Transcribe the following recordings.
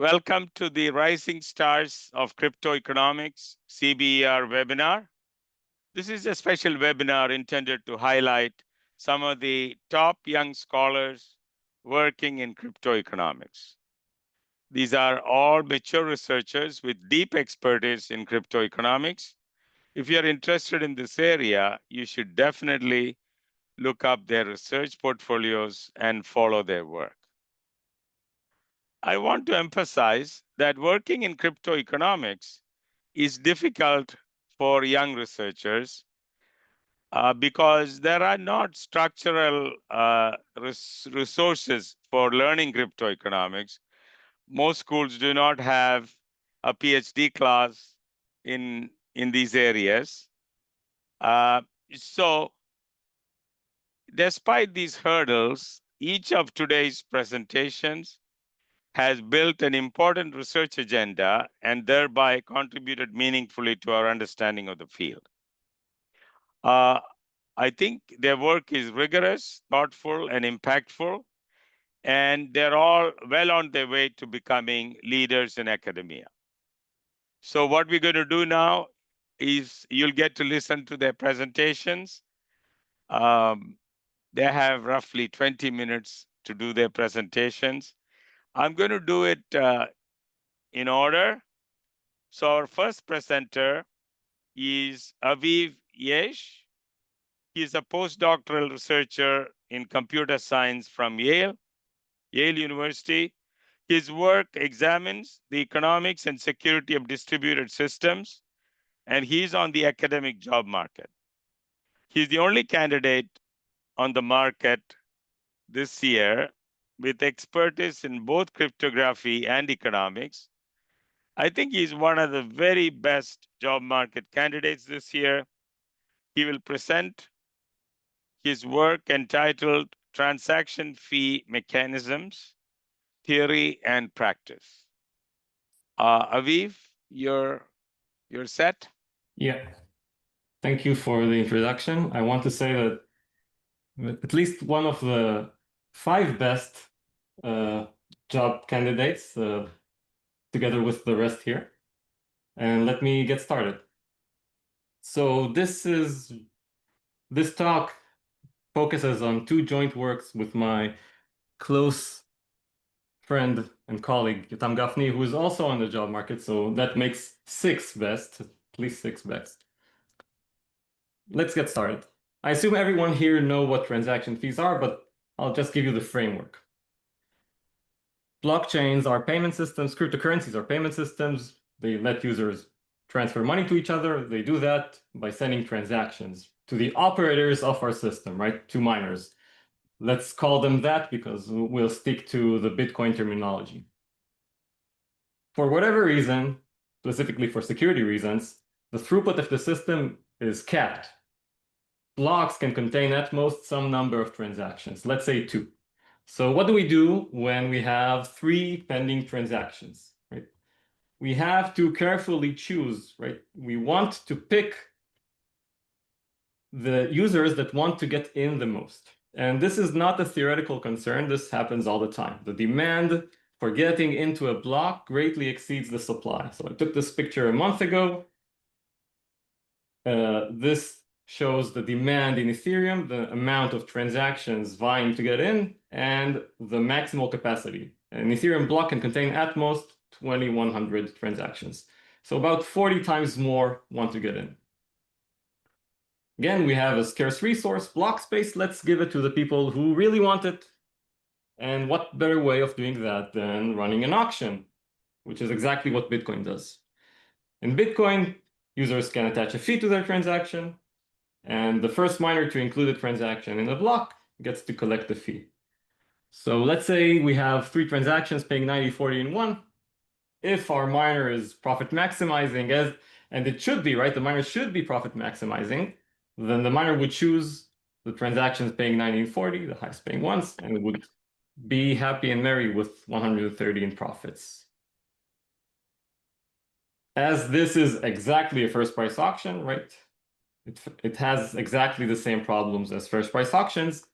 Welcome to the Rising Stars of Cryptoeconomics CBER webinar. This is a special webinar intended to highlight some of the top young scholars working in cryptoeconomics. These are all mature researchers with deep expertise in cryptoeconomics. If you're interested in this area, you should definitely look up their research portfolios and follow their work. I want to emphasize that working in cryptoeconomics is difficult for young researchers because there are not structural resources for learning cryptoeconomics. Most schools do not have a PhD class in these areas. So despite these hurdles, each of today's presentations has built an important research agenda and thereby contributed meaningfully to our understanding of the field. I think their work is rigorous, thoughtful, and impactful, and they're all well on their way to becoming leaders in academia. So what we're going to do now is you'll get to listen to their presentations. They have roughly 20 minutes to do their presentations. I'm going to do it in order. So our first presenter is Aviv Yaish. He's a postdoctoral researcher in computer science from Yale University. His work examines the economics and security of distributed systems, and he's on the academic job market. He's the only candidate on the market this year with expertise in both cryptography and economics. I think he's one of the very best job market candidates this year. He will present his work entitled Transaction Fee Mechanisms, Theory and Practice. Aviv, you're set? Yeah. Thank you for the introduction. I want to say that at least one of the 5 best job candidates together with the rest here. And let me get started. So this talk focuses on 2 joint works with my close friend and colleague, Yotam Gafni, who is also on the job market. So that makes 6 best, at least 6 best. Let's get started. I assume everyone here know what transaction fees are, but I'll just give you the framework. Blockchains are payment systems, cryptocurrencies are payment systems. They let users transfer money to each other. They do that by sending transactions to the operators of our system, right? To miners. Let's call them that because we'll stick to the Bitcoin terminology. For whatever reason, specifically for security reasons, the throughput of the system is capped. Blocks can contain at most some number of transactions, let's say 2. So what do we do when we have 3 pending transactions, right? We have to carefully choose, right? We want to pick the users that want to get in the most. And this is not a theoretical concern. This happens all the time. The demand for getting into a block greatly exceeds the supply. So I took this picture a month ago. This shows the demand in Ethereum, the amount of transactions vying to get in, and the maximal capacity. An Ethereum block can contain at most 2,100 transactions. So about 40 times more want to get in. Again, we have a scarce resource, block space. Let's give it to the people who really want it. And what better way of doing that than running an auction, which is exactly what Bitcoin does. In Bitcoin, users can attach a fee to their transaction, and the first miner to include a transaction in the block gets to collect the fee. So let's say we have 3 transactions paying 90, 40, and 1. If our miner is profit maximizing, and it should be, right? The miner should be profit maximizing. Then the miner would choose the transactions paying 90 and 40, the highest paying ones, and would be happy and merry with 130 in profits. As this is exactly a first price auction, right? It has exactly the same problems as first price auctions.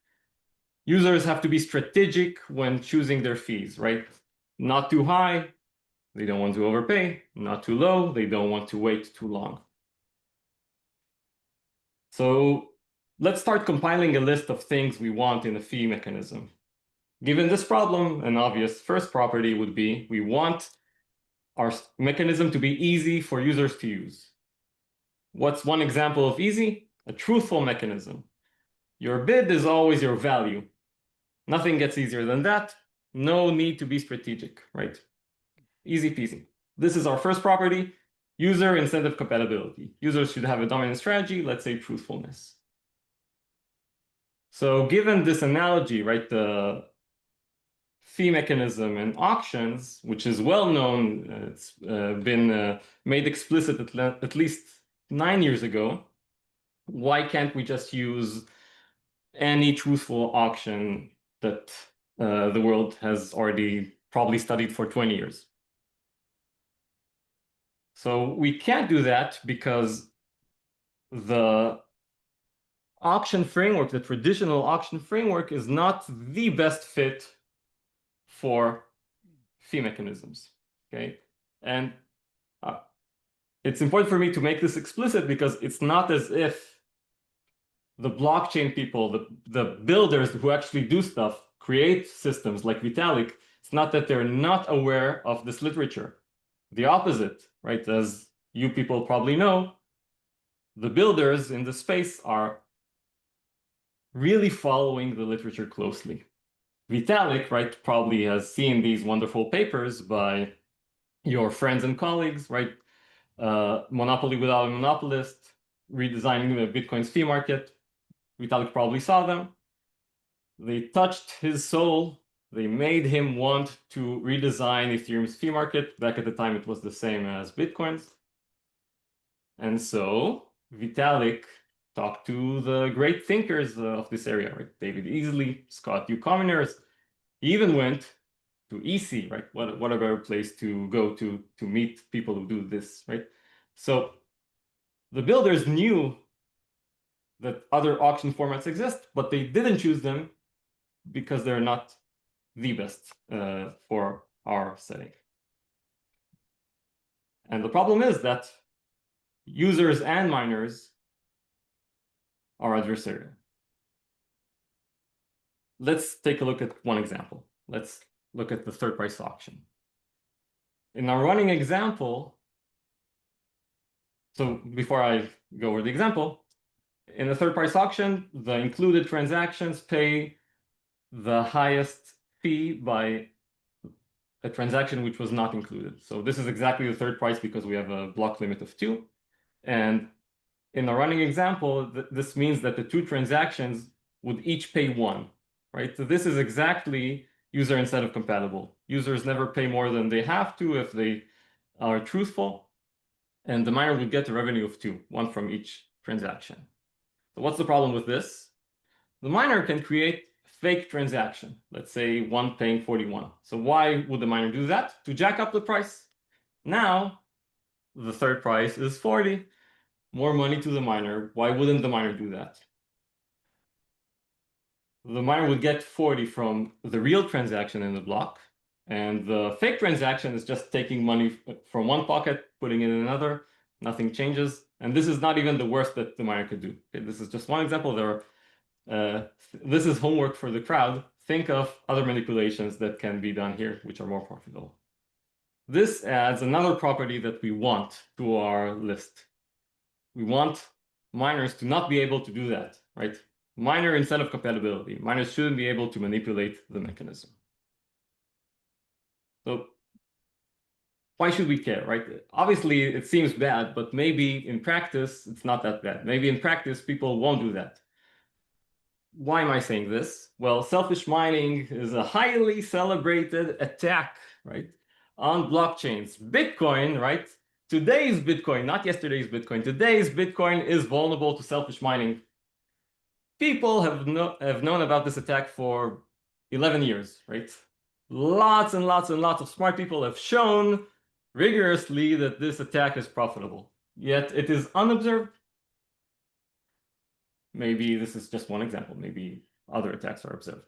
Users have to be strategic when choosing their fees, right? Not too high, They don't want to overpay, not too low. They don't want to wait too long. So let's start compiling a list of things we want in a fee mechanism. Given this problem, an obvious first property would be we want our mechanism to be easy for users to use. What's one example of easy? A truthful mechanism. Your bid is always your value. Nothing gets easier than that. No need to be strategic, right? Easy peasy. This is our first property, user incentive compatibility. Users should have a dominant strategy, let's say truthfulness. So given this analogy, right, the fee mechanism and auctions, which is well known, it's been made explicit at least 9 years ago, why can't we just use any truthful auction that the world has already probably studied for 20 years? So we can't do that because the auction framework, the traditional auction framework, is not the best fit for fee mechanisms, okay? And it's important for me to make this explicit because it's not as if the blockchain people, the builders who actually do stuff, create systems like Vitalik, it's not that they're not aware of this literature. The opposite, right? As you people probably know, the builders in the space are really following the literature closely. Vitalik, right, probably has seen these wonderful papers by your friends and colleagues, right? Monopoly without a monopolist, redesigning the Bitcoin's fee market. Vitalik probably saw them. They touched his soul. They made him want to redesign Ethereum's fee market. Back at the time, it was the same as Bitcoin's. And so Vitalik talked to the great thinkers of this area, right? David Easley, Scott U. Commoners. He even went to EC, right? What a better place to go to meet people who do this, right? So the builders knew that other auction formats exist, but they didn't choose them because they're not the best for our setting. And the problem is that users and miners are adversarial. Let's take a look at one example. Let's look at the third price auction. In our running example, so before I go over the example, in the third price auction, the included transactions pay the highest fee by a transaction which was not included. So this is exactly the third price because we have a block limit of 2. And in the running example, this means that the 2 transactions would each pay 1, right? So this is exactly user incentive compatible. Users never pay more than they have to if they are truthful. And the miner would get a revenue of 2, 1 from each transaction. So what's the problem with this? The miner can create fake transaction, let's say 1 paying 41. So why would the miner do that? To jack up the price. Now, the third price is 40, more money to the miner. Why wouldn't the miner do that? The miner would get 40 from the real transaction in the block, and the fake transaction is just taking money from one pocket, putting it in another. Nothing changes. And this is not even the worst that the miner could do. Okay, this is just one example. This is homework for the crowd. Think of other manipulations that can be done here, which are more profitable. This adds another property that we want to our list. We want miners to not be able to do that, right? Miner incentive compatibility. Miners shouldn't be able to manipulate the mechanism. So why should we care, right? Obviously, it seems bad, but maybe in practice, it's not that bad. Maybe in practice, people won't do that. Why am I saying this? Well, selfish mining is a highly celebrated attack, right, on blockchains. Bitcoin, right? Today's Bitcoin, not yesterday's Bitcoin. Today's Bitcoin is vulnerable to selfish mining. People have known about this attack for 11 years, right? Lots and lots and lots of smart people have shown rigorously that this attack is profitable. Yet it is unobserved. Maybe this is just one example. Maybe other attacks are observed.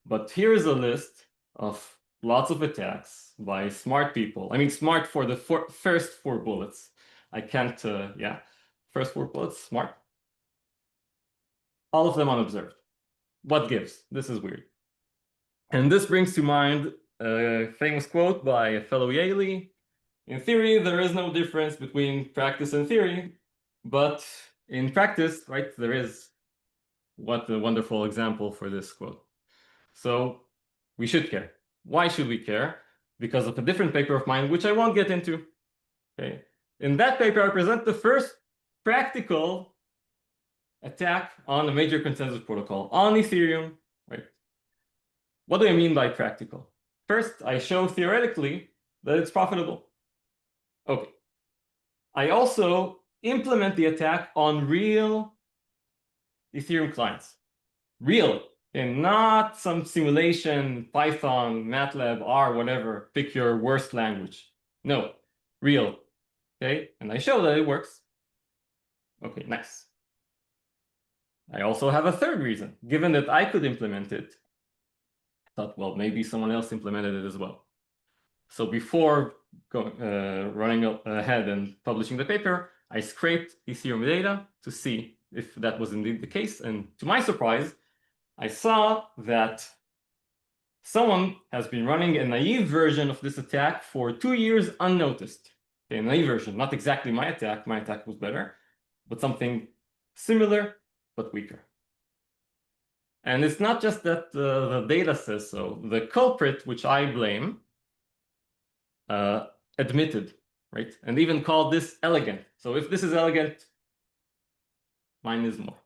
But here is a list of lots of attacks by smart people. I mean, smart for the first 4 bullets. I can't, yeah, first 4 bullets, smart. All of them unobserved. What gives? This is weird. And this brings to mind a famous quote by a fellow Yale. In theory, there is no difference between practice and theory, but in practice, right, there is. What a wonderful example for this quote. So we should care. Why should we care? Because of a different paper of mine, which I won't get into. Okay. In that paper, I present the first practical attack on a major consensus protocol on Ethereum, right? What do I mean by practical? First, I show theoretically that it's profitable. Okay. I also implement the attack on real Ethereum clients. Real, and not some simulation, Python, MATLAB, R, whatever, pick your worst language. No, real. Okay, and I show that it works. Okay, nice. I also have a third reason. Given that I could implement it, I thought, well, maybe someone else implemented it as well. So before running ahead and publishing the paper, I scraped Ethereum data to see if that was indeed the case. And to my surprise, I saw that someone has been running a naive version of this attack for 2 years unnoticed. Okay, a naive version, not exactly my attack. My attack was better, but something similar, but weaker. And it's not just that the data says so. The culprit, which I blame, admitted, right? And even called this elegant. So if this is elegant, mine is more.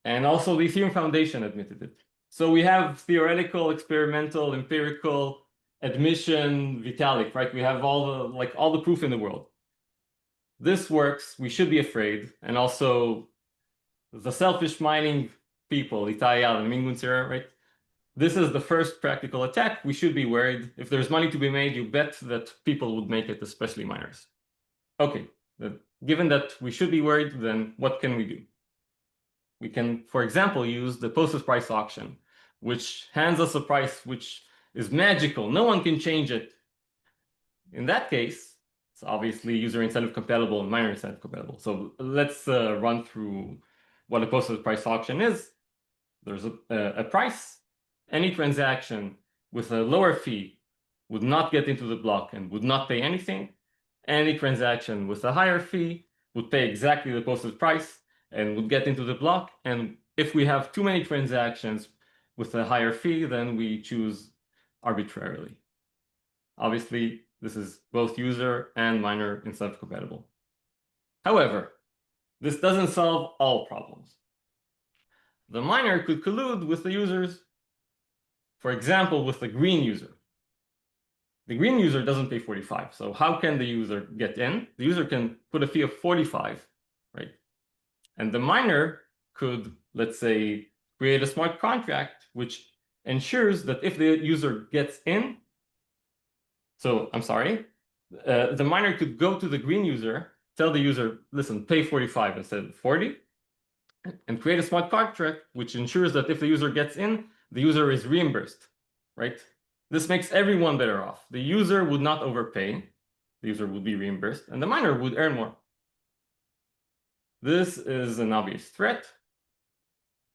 And also the Ethereum Foundation admitted it. So we have theoretical, experimental, empirical, admission, Vitalik, right? We have all the proof in the world. This works, we should be afraid. And also the selfish mining people, Yaish and Mingun, right? This is the first practical attack. We should be worried. If there's money to be made, you bet that people would make it, especially miners. Okay, given that we should be worried, then what can we do? We can, for example, use the posted price auction, which hands us a price which is magical. No one can change it. In that case, it's obviously user incentive compatible and miner incentive compatible. So let's run through what a posted price auction is. There's a price. Any transaction with a lower fee would not get into the block and would not pay anything. Any transaction with a higher fee would pay exactly the posted price and would get into the block. And if we have too many transactions with a higher fee, then we choose arbitrarily. Obviously, this is both user and miner incentive compatible. However, this doesn't solve all problems. The miner could collude with the users. For example, with the green user. The green user doesn't pay 45. So how can the user get in? The user can put a fee of 45, right? And the miner could, let's say, create a smart contract which ensures that if the user gets in, so I'm sorry, the miner could go to the green user, tell the user, listen, pay 45 instead of 40, and create a smart contract which ensures that if the user gets in, the user is reimbursed, right? This makes everyone better off. The user would not overpay, the user would be reimbursed, and the miner would earn more. This is an obvious threat.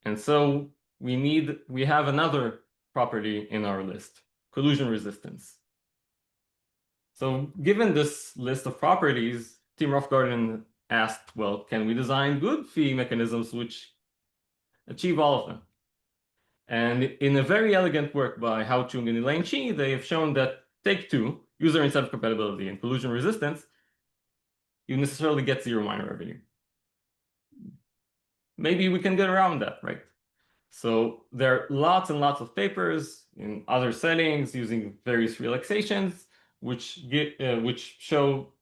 And so we have another property in our list, collusion resistance. So given this list of properties, Team Roughgarden asked, well, can we design good fee mechanisms which achieve all of them? And in a very elegant work by Hao Chung and Elaine Chi, they have shown that take 2, user incentive compatibility and collusion resistance, you necessarily get 0 miner revenue. Maybe we can get around that, right? So there are lots and lots of papers in other settings using various relaxations, which show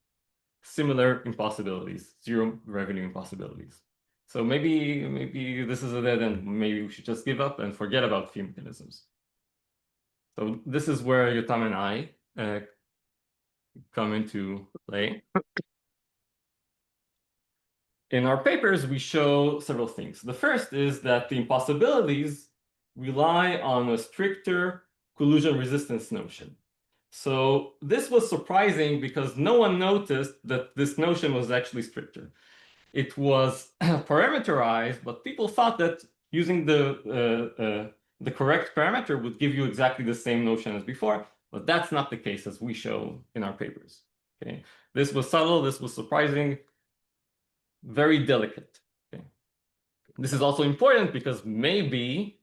similar impossibilities, 0 revenue impossibilities. So maybe this is a dead end. Maybe we should just give up and forget about fee mechanisms. So this is where Yotam and I come into play. In our papers, we show several things. The first is that the impossibilities rely on a stricter collusion resistance notion. So this was surprising because no one noticed that this notion was actually stricter. It was parameterized, but people thought that using the correct parameter would give you exactly the same notion as before, but that's not the case as we show in our papers. Okay, this was subtle, this was surprising, very delicate. Okay. This is also important because maybe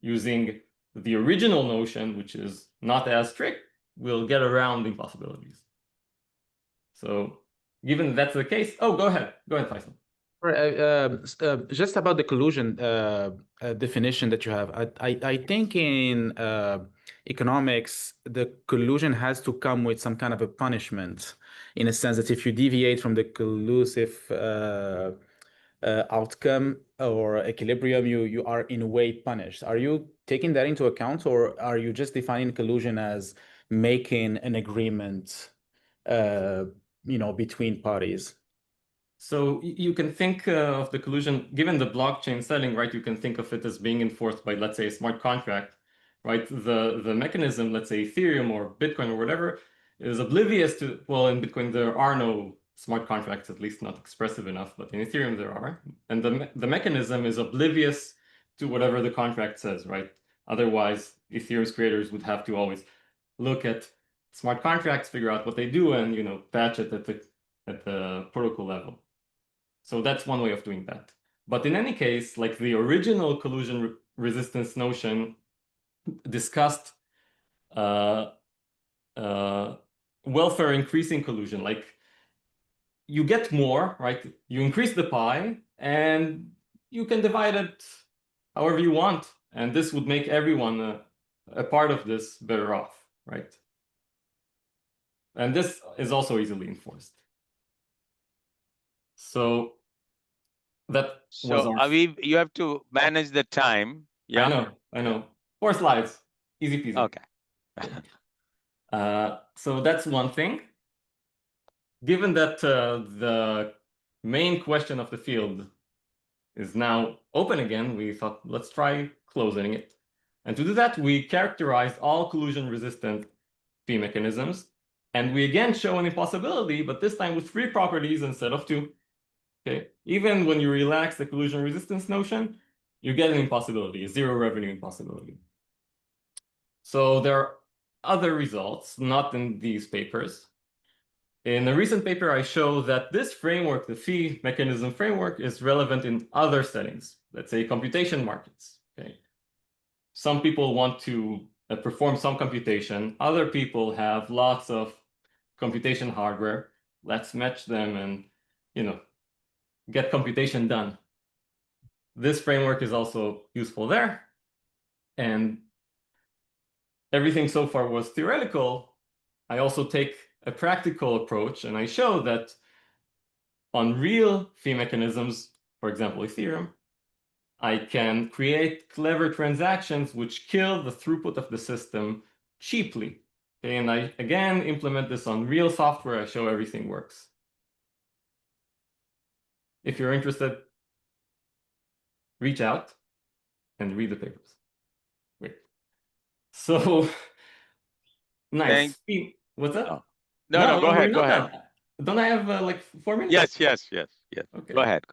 using the original notion, which is not as strict, we'll get around impossibilities. So given that's the case, oh, go ahead, Fayçal. Just about the collusion definition that you have, I think in economics, the collusion has to come with some kind of a punishment, in a sense that if you deviate from the collusive outcome or equilibrium, you are in a way punished. Are you taking that into account, or are you just defining collusion as making an agreement, between parties? So you can think of the collusion, given the blockchain setting, right? You can think of it as being enforced by, let's say, a smart contract, right? The mechanism, let's say Ethereum or Bitcoin or whatever, is oblivious to, well, in Bitcoin, there are no smart contracts, at least not expressive enough, but in Ethereum there are. And the mechanism is oblivious to whatever the contract says, right? Otherwise, Ethereum's creators would have to always look at smart contracts, figure out what they do, and, patch it at the protocol level. So that's one way of doing that. But in any case, like the original collusion resistance notion discussed welfare increasing collusion. Like you get more, right? You increase the pie and you can divide it however you want. And this would make everyone a part of this better off, right? And this is also easily enforced. So that was our... Aviv, you have to manage the time. Yeah, I know. 4 slides, easy peasy. Okay. So that's one thing. Given that the main question of the field is now open again, we thought, let's try closing it. And to do that, we characterized all collusion-resistant fee mechanisms. And we again show an impossibility, but this time with 3 properties instead of 2. Okay, even when you relax the collusion resistance notion, you get an impossibility, a zero revenue impossibility. So there are other results, not in these papers. In a recent paper, I show that this framework, the fee mechanism framework, is relevant in other settings, let's say computation markets. Okay, some people want to perform some computation. Other people have lots of computation hardware. Let's match them and, get computation done. This framework is also useful there. And everything so far was theoretical. I also take a practical approach, and I show that on real fee mechanisms, for example, Ethereum, I can create clever transactions which kill the throughput of the system cheaply. Okay, and I, again, implement this on real software. I show everything works. If you're interested, reach out and read the papers. Wait. So, nice. What's that? Oh. No, go ahead. Go ahead. Don't I have like 4 minutes? Yes. Okay. Go ahead.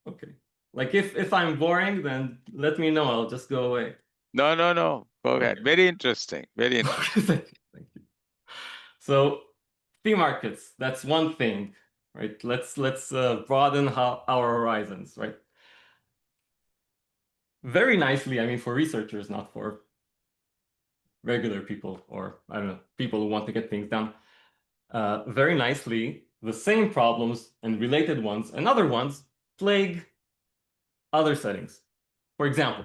Okay. Like if I'm boring, then let me know. I'll just go away. No. Go ahead. Very interesting. Thank you. So, fee markets. That's one thing, right? Let's broaden our horizons, right? Very nicely. I mean, for researchers, not for regular people, or I don't know, people who want to get things done. Very nicely, the same problems and related ones and other ones plague other settings. For example,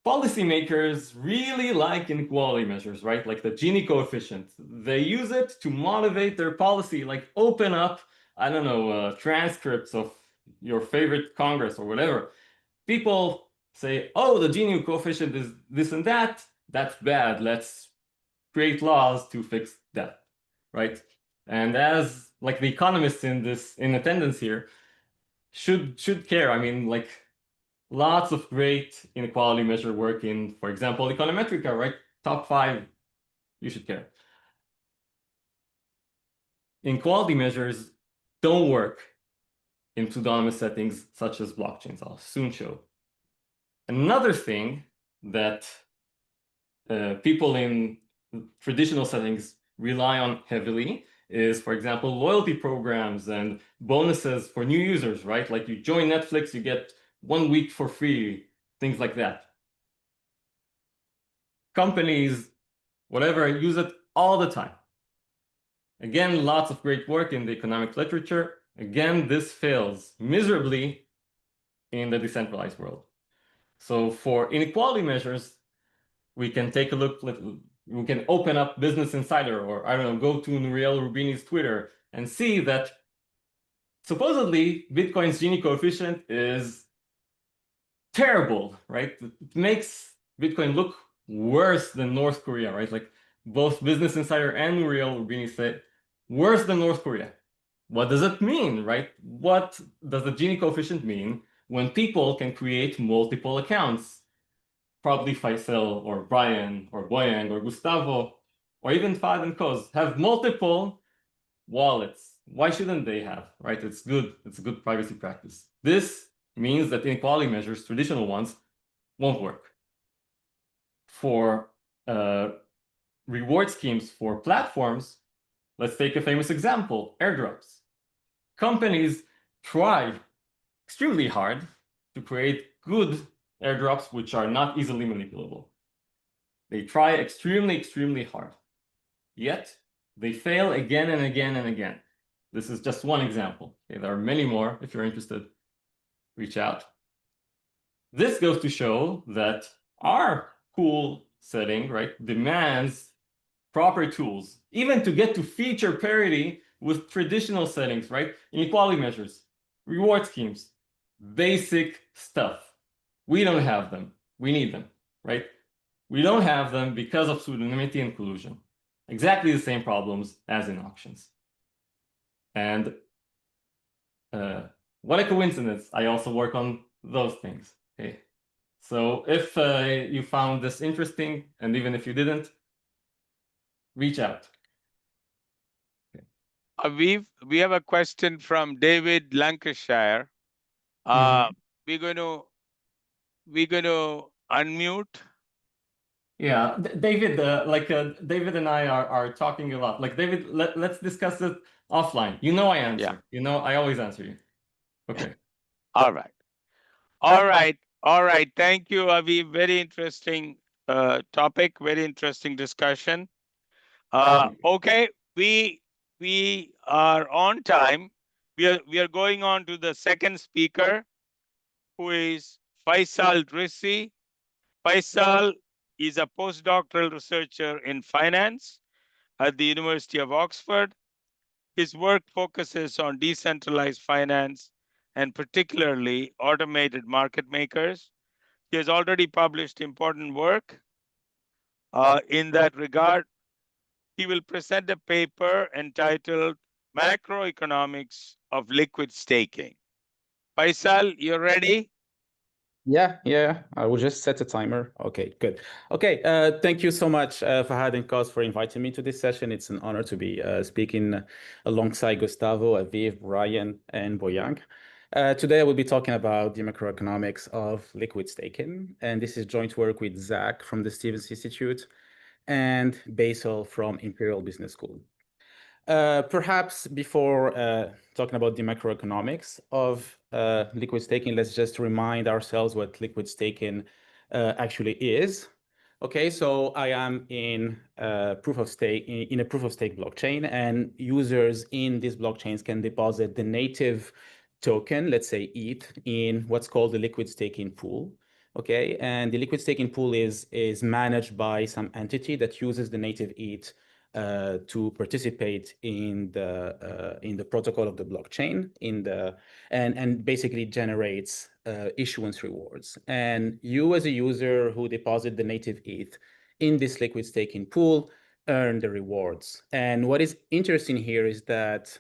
policymakers really like inequality measures, right? Like the Gini coefficient. They use it to motivate their policy, like open up, I don't know, transcripts of your favorite Congress or whatever. People say, oh, the Gini coefficient is this and that. That's bad. Let's create laws to fix that, right? And as like the economists in attendance here should care. I mean, like Lots of great inequality measure work in, for example, econometrica, right? Top 5, you should care. Inequality measures don't work in pseudonymous settings such as blockchains. I'll soon show. Another thing that people in traditional settings rely on heavily is, for example, loyalty programs and bonuses for new users, right? Like you join Netflix, you get 1 week for free, things like that. Companies, whatever, use it all the time. Again, lots of great work in the economic literature. Again, this fails miserably in the decentralized world. So for inequality measures, we can take a look, we can open up Business Insider, or I don't know, go to Nouriel Roubini's Twitter and see that supposedly Bitcoin's Gini coefficient is terrible, right? It makes Bitcoin look worse than North Korea, right? Like both Business Insider and Nouriel Roubini said, worse than North Korea. What does it mean, right? What does the Gini coefficient mean when people can create multiple accounts? Probably Fayçal or Brian or Boyang or Gustavo or even Fad and Kose have multiple wallets. Why shouldn't they have, right? It's good. It's a good privacy practice. This means that inequality measures, traditional ones, won't work. For reward schemes for platforms, let's take a famous example, airdrops. Companies try extremely hard to create good airdrops which are not easily manipulable. They try extremely hard. Yet, they fail again and again and again. This is just one example. Okay, there are many more. If you're interested, reach out. This goes to show that our pool setting, right, demands proper tools, even to get to feature parity with traditional settings, right? Inequality measures, reward schemes, basic stuff. We don't have them. We need them, right? We don't have them because of pseudonymity and collusion. Exactly the same problems as in auctions. And what a coincidence. I also work on those things. Okay. So if you found this interesting, and even if you didn't, reach out. Aviv, we have a question from David Lancashire. We're going to unmute. Yeah, David, David and I are talking a lot. Like David, let's discuss it offline. You know I answer. Yeah. You know I always answer you. Okay. All right. All right. All right. Thank you, Aviv. Very interesting topic. Very interesting discussion. Okay, we are on time. We are going on to the second speaker, who is Fayçal Drissi. Fayçal is a postdoctoral researcher in finance at the University of Oxford. His work focuses on decentralized finance and particularly automated market makers. He has already published important work in that regard. He will present a paper entitled Macroeconomics of Liquid Staking. Fayçal, you ready? Yeah. I will just set a timer. Okay, good. Okay, thank you so much, Fahad and Kos, for inviting me to this session. It's an honor to be speaking alongside Gustavo, Aviv, Brian, and Boyang. Today, I will be talking about the macroeconomics of liquid staking, and this is joint work with Zach from the Stevens Institute and Basil from Imperial Business School. Perhaps before talking about the macroeconomics of liquid staking, let's just remind ourselves what liquid staking actually is. Okay, so I am in proof of stake in a proof of stake blockchain, and users in these blockchains can deposit the native token, let's say ETH, in what's called the liquid staking pool. Okay, and the liquid staking pool is managed by some entity that uses the native ETH to participate in the protocol of the blockchain and basically generates issuance rewards. And you as a user who deposit the native ETH in this liquid staking pool earn the rewards. And what is interesting here is that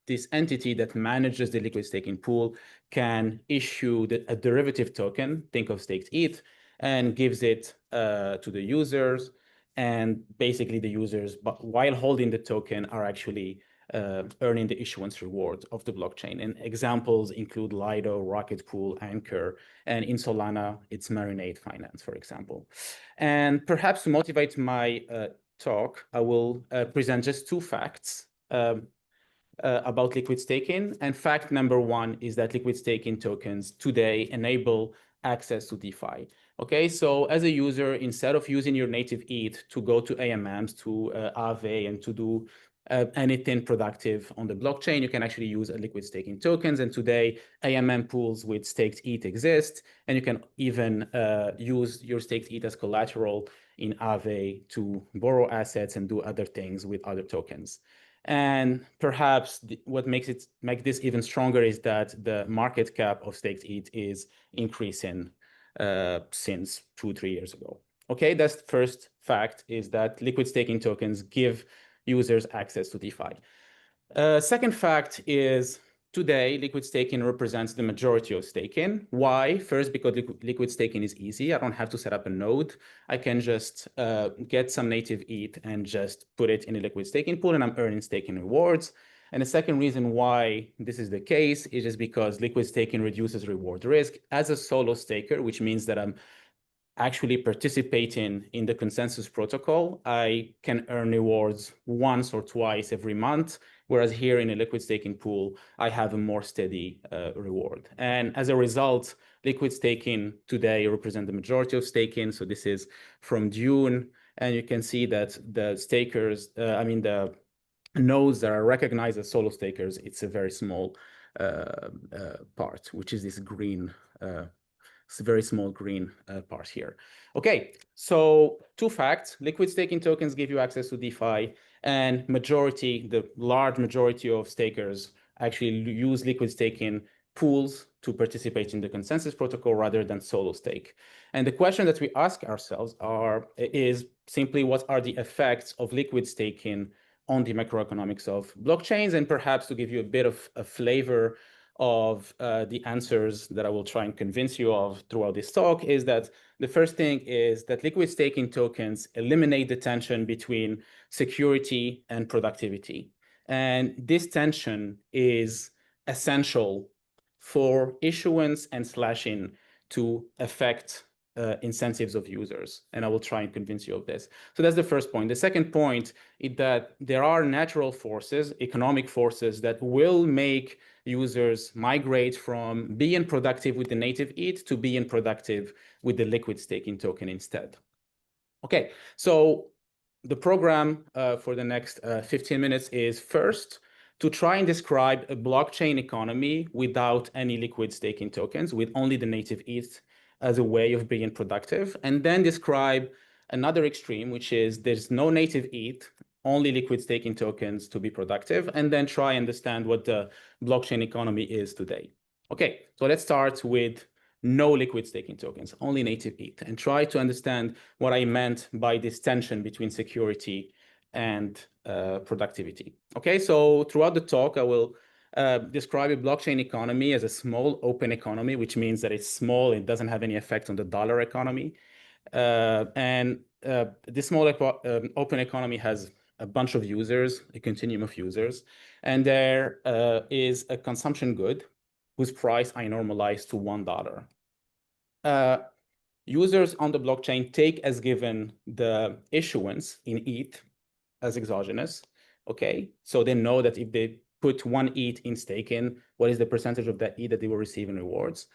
this entity that manages the liquid staking pool can issue a derivative token, think of staked ETH, and gives it to the users. And basically the users, but while holding the token, are actually earning the issuance reward of the blockchain. And examples include Lido, Rocket Pool, Anchor, and in Solana, it's Marinade Finance, for example. And perhaps to motivate my talk, I will present just two facts about liquid staking. And fact number one is that liquid staking tokens today enable access to DeFi. Okay, so as a user, instead of using your native ETH to go to AMMs, to Aave, and to do anything productive on the blockchain, you can actually use liquid staking tokens. And today, AMM pools with staked ETH exist, and you can even use your staked ETH as collateral in Aave to borrow assets and do other things with other tokens. And perhaps what makes this even stronger is that the market cap of staked ETH is increasing since 2-3 years ago. Okay, that's the first fact, is that liquid staking tokens give users access to DeFi. Second fact is today, liquid staking represents the majority of staking. Why? First, because liquid staking is easy. I don't have to set up a node. I can just get some native ETH and just put it in a liquid staking pool, and I'm earning staking rewards. And the second reason why this is the case is just because liquid staking reduces reward risk. As a solo staker, which means that I'm actually participating in the consensus protocol, I can earn rewards once or twice every month, whereas here in a liquid staking pool, I have a more steady reward. And as a result, liquid staking today represents the majority of staking. So this is from June, and you can see that the stakers, the nodes that are recognized as solo stakers, it's a very small part, which is this green it's a very small green part here. Okay, so two facts. Liquid staking tokens give you access to DeFi, and the large majority of stakers actually use liquid staking pools to participate in the consensus protocol rather than solo stake. And the question that we ask ourselves is simply, what are the effects of liquid staking on the macroeconomics of blockchains? And perhaps to give you a bit of a flavor of the answers that I will try and convince you of throughout this talk, is that the first thing is that liquid staking tokens eliminate the tension between security and productivity. And this tension is essential for issuance and slashing to affect incentives of users. And I will try and convince you of this. So that's the first point. The second point is that there are natural forces, economic forces, that will make users migrate from being productive with the native ETH to being productive with the liquid staking token instead. Okay, so the program for the next 15 minutes is first to try and describe a blockchain economy without any liquid staking tokens, with only the native ETH as a way of being productive, and then describe another extreme, which is there's no native ETH, only liquid staking tokens to be productive, and then try and understand what the blockchain economy is today. Okay, so let's start with no liquid staking tokens, only native ETH, and try to understand what I meant by this tension between security and productivity. Okay, so throughout the talk, I will describe a blockchain economy as a small open economy, which means that it's small, it doesn't have any effect on the dollar economy. This small open economy has a bunch of users, a continuum of users, and there is a consumption good whose price I normalize to $1. Users on the blockchain take as given the issuance in ETH as exogenous, okay? So they know that if they put 1 ETH in staking, what is the percentage of that ETH that they will receive in rewards?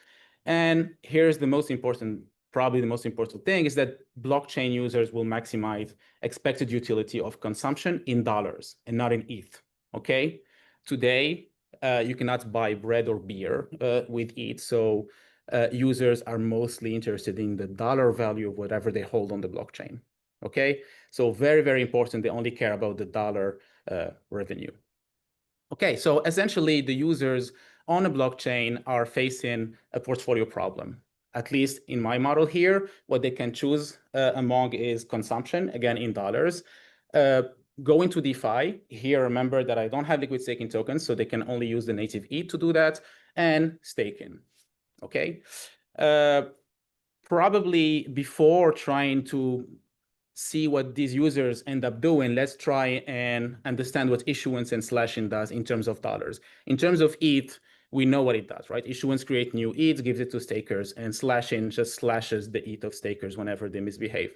And here's the most important, probably the most important thing, is that blockchain users will maximize expected utility of consumption in dollars and not in ETH, okay? Today, you cannot buy bread or beer with ETH, so users are mostly interested in the dollar value of whatever they hold on the blockchain, okay? So very, very important, they only care about the dollar revenue. Okay, so essentially the users on a blockchain are facing a portfolio problem. At least in my model here, what they can choose among is consumption, again in dollars, go into DeFi. Here, remember that I don't have liquid staking tokens, so they can only use the native ETH to do that, and stake in, okay? Probably before trying to see what these users end up doing, let's try and understand what issuance and slashing does in terms of dollars. In terms of ETH, we know what it does, right? Issuance creates new ETH, gives it to stakers, and slashing just slashes the ETH of stakers whenever they misbehave.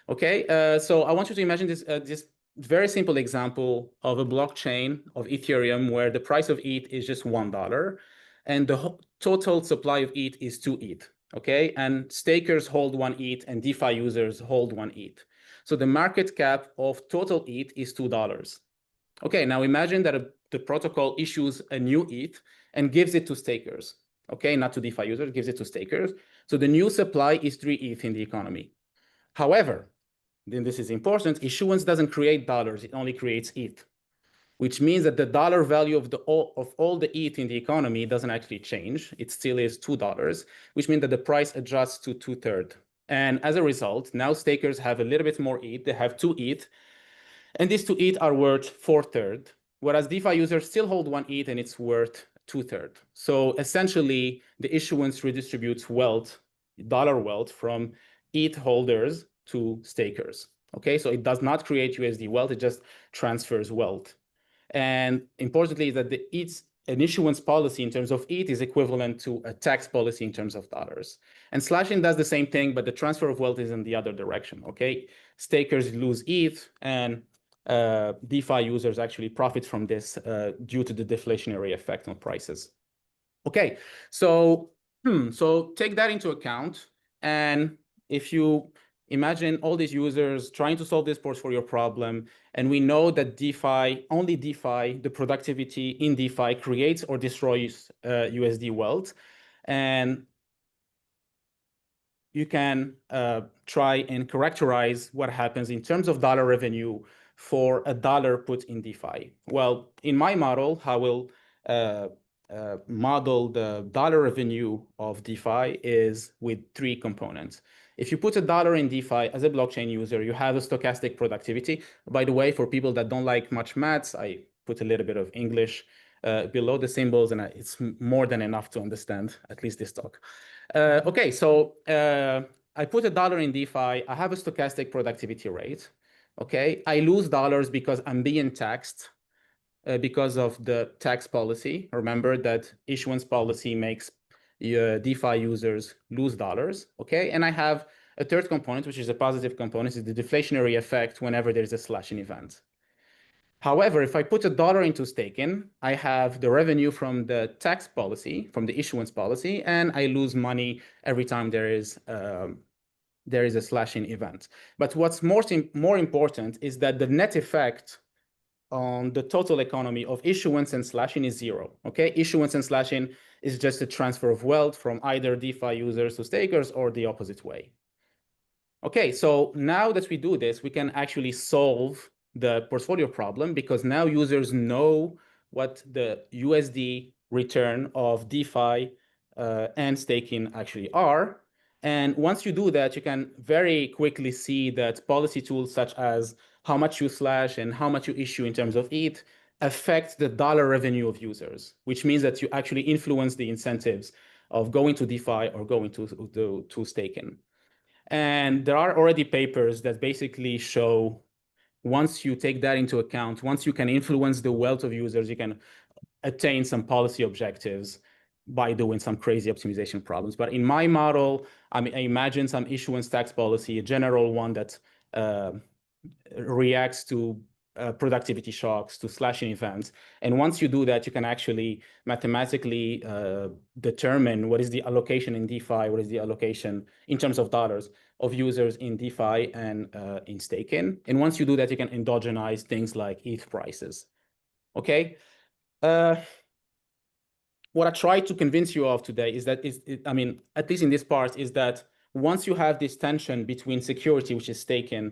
Okay, so I want you to imagine this very simple example of a blockchain of Ethereum where the price of ETH is just $1 and the total supply of ETH is 2 ETH, okay? And stakers hold 1 ETH and DeFi users hold 1 ETH. So the market cap of total ETH is $2. Okay, now imagine that the protocol issues a new ETH and gives it to stakers, okay? Not to DeFi users, gives it to stakers. So the new supply is 3 ETH in the economy. However, then this is important, issuance doesn't create dollars, it only creates ETH, which means that the dollar value of all the ETH in the economy doesn't actually change. It still is $2, which means that the price adjusts to 2/3. And as a result, now stakers have a little bit more ETH, they have 2 ETH, and these 2 ETH are worth 4/3, whereas DeFi users still hold 1 ETH and it's worth 2/3. So essentially, the issuance redistributes wealth, dollar wealth, from ETH holders to stakers. Okay, so it does not create USD wealth, it just transfers wealth. And importantly, that an issuance policy in terms of ETH is equivalent to a tax policy in terms of dollars. And slashing does the same thing, but the transfer of wealth is in the other direction, okay? Stakers lose ETH and DeFi users actually profit from this due to the deflationary effect on prices. Okay, so take that into account. And if you imagine all these users trying to solve this portfolio problem, and we know that only DeFi, the productivity in DeFi creates or destroys USD wealth. And you can try and characterize what happens in terms of dollar revenue for a dollar put in DeFi. Well, in my model, I will model the dollar revenue of DeFi is with 3 components. If you put $1 in DeFi as a blockchain user, you have a stochastic productivity. By the way, for people that don't like much maths, I put a little bit of English below the symbols, and it's more than enough to understand at least this talk. Okay, so I put $1 in DeFi. I have a stochastic productivity rate. Okay, I lose dollars because I'm being taxed because of the tax policy. Remember that issuance policy makes DeFi users lose dollars, okay? And I have a third component, which is a positive component, is the deflationary effect whenever there's a slashing event. However, if I put $1 into staking, I have the revenue from the tax policy, from the issuance policy, and I lose money every time there is a slashing event. But what's more important is that the net effect on the total economy of issuance and slashing is 0, okay? Issuance and slashing is just a transfer of wealth from either DeFi users to stakers or the opposite way. Okay, so now that we do this, we can actually solve the portfolio problem because now users know what the USD return of DeFi and staking actually are. And once you do that, you can very quickly see that policy tools such as how much you slash and how much you issue in terms of ETH affect the dollar revenue of users, which means that you actually influence the incentives of going to DeFi or going to staking. And there are already papers that basically show once you take that into account, once you can influence the wealth of users, you can attain some policy objectives by doing some crazy optimization problems. But in my model, I imagine some issuance tax policy, a general one that reacts to productivity shocks, to slashing events. And once you do that, you can actually mathematically determine what is the allocation in DeFi, what is the allocation in terms of dollars of users in DeFi and in staking. And once you do that, you can endogenize things like ETH prices. Okay. What I try to convince you of today is that, at least in this part, is that once you have this tension between security, which is staking,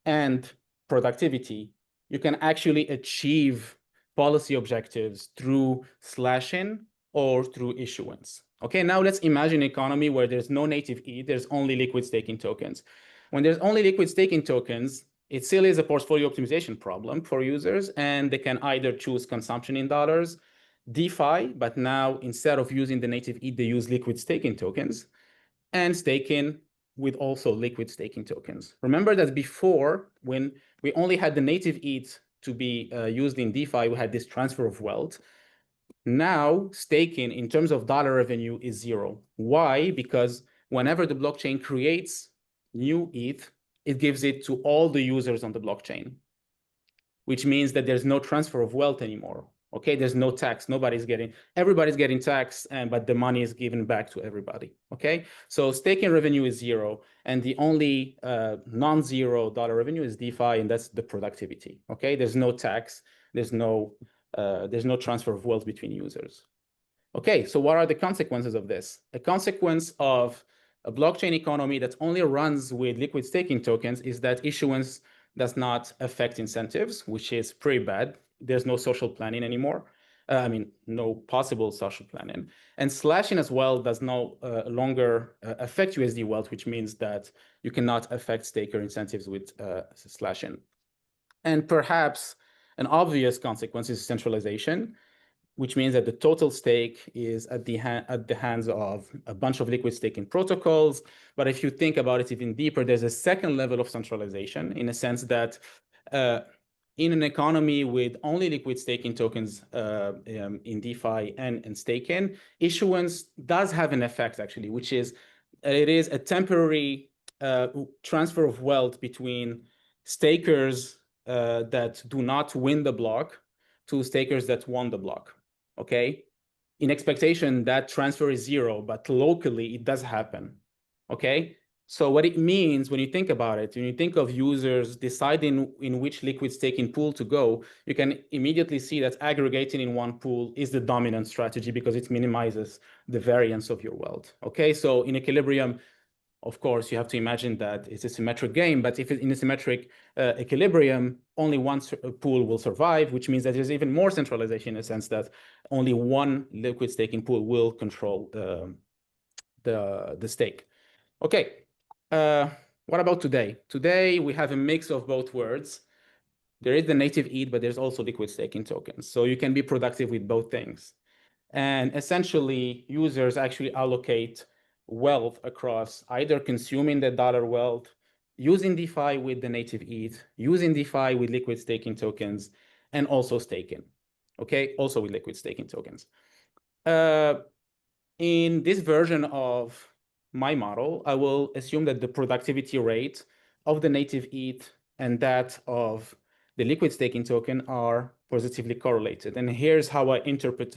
and productivity, you can actually achieve policy objectives through slashing or through issuance. Okay, now let's imagine an economy where there's no native ETH, there's only liquid staking tokens. When there's only liquid staking tokens, It still is a portfolio optimization problem for users, and they can either choose consumption in dollars, DeFi, but now instead of using the native ETH, they use liquid staking tokens, and staking with also liquid staking tokens. Remember that before, when we only had the native ETH to be used in DeFi, we had this transfer of wealth. Now, staking in terms of dollar revenue is zero. Why? Because whenever the blockchain creates new ETH, it gives it to all the users on the blockchain, which means that there's no transfer of wealth anymore. Okay, there's no tax. Everybody's getting taxed, but the money is given back to everybody. Okay, so staking revenue is zero, and the only non-zero dollar revenue is DeFi, and that's the productivity. Okay, there's no tax. There's no transfer of wealth between users. Okay, so what are the consequences of this? A consequence of a blockchain economy that only runs with liquid staking tokens is that issuance does not affect incentives, which is pretty bad. There's no social planning anymore. No possible social planning. And slashing as well does no longer affect USD wealth, which means that you cannot affect staker incentives with slashing. And perhaps an obvious consequence is centralization, which means that the total stake is at the hands of a bunch of liquid staking protocols. But if you think about it even deeper, there's a second level of centralization in a sense that in an economy with only liquid staking tokens in DeFi and staking, issuance does have an effect actually, which is it is a temporary transfer of wealth between stakers that do not win the block to stakers that won the block. Okay, in expectation that transfer is zero, but locally it does happen. Okay, so what it means when you think about it, when you think of users deciding in which liquid staking pool to go, you can immediately see that aggregating in one pool is the dominant strategy because it minimizes the variance of your wealth. Okay, so in equilibrium, of course, you have to imagine that it's a symmetric game, but if it's in a symmetric equilibrium, only one pool will survive, which means that there's even more centralization in a sense that only one liquid staking pool will control the stake. Okay, what about today? Today, we have a mix of both worlds. There is the native ETH, but there's also liquid staking tokens. So you can be productive with both things. And essentially, users actually allocate wealth across either consuming the dollar wealth, using DeFi with the native ETH, using DeFi with liquid staking tokens, and also staking. Okay, also with liquid staking tokens. In this version of my model, I will assume that the productivity rate of the native ETH and that of the liquid staking token are positively correlated. And here's how I interpret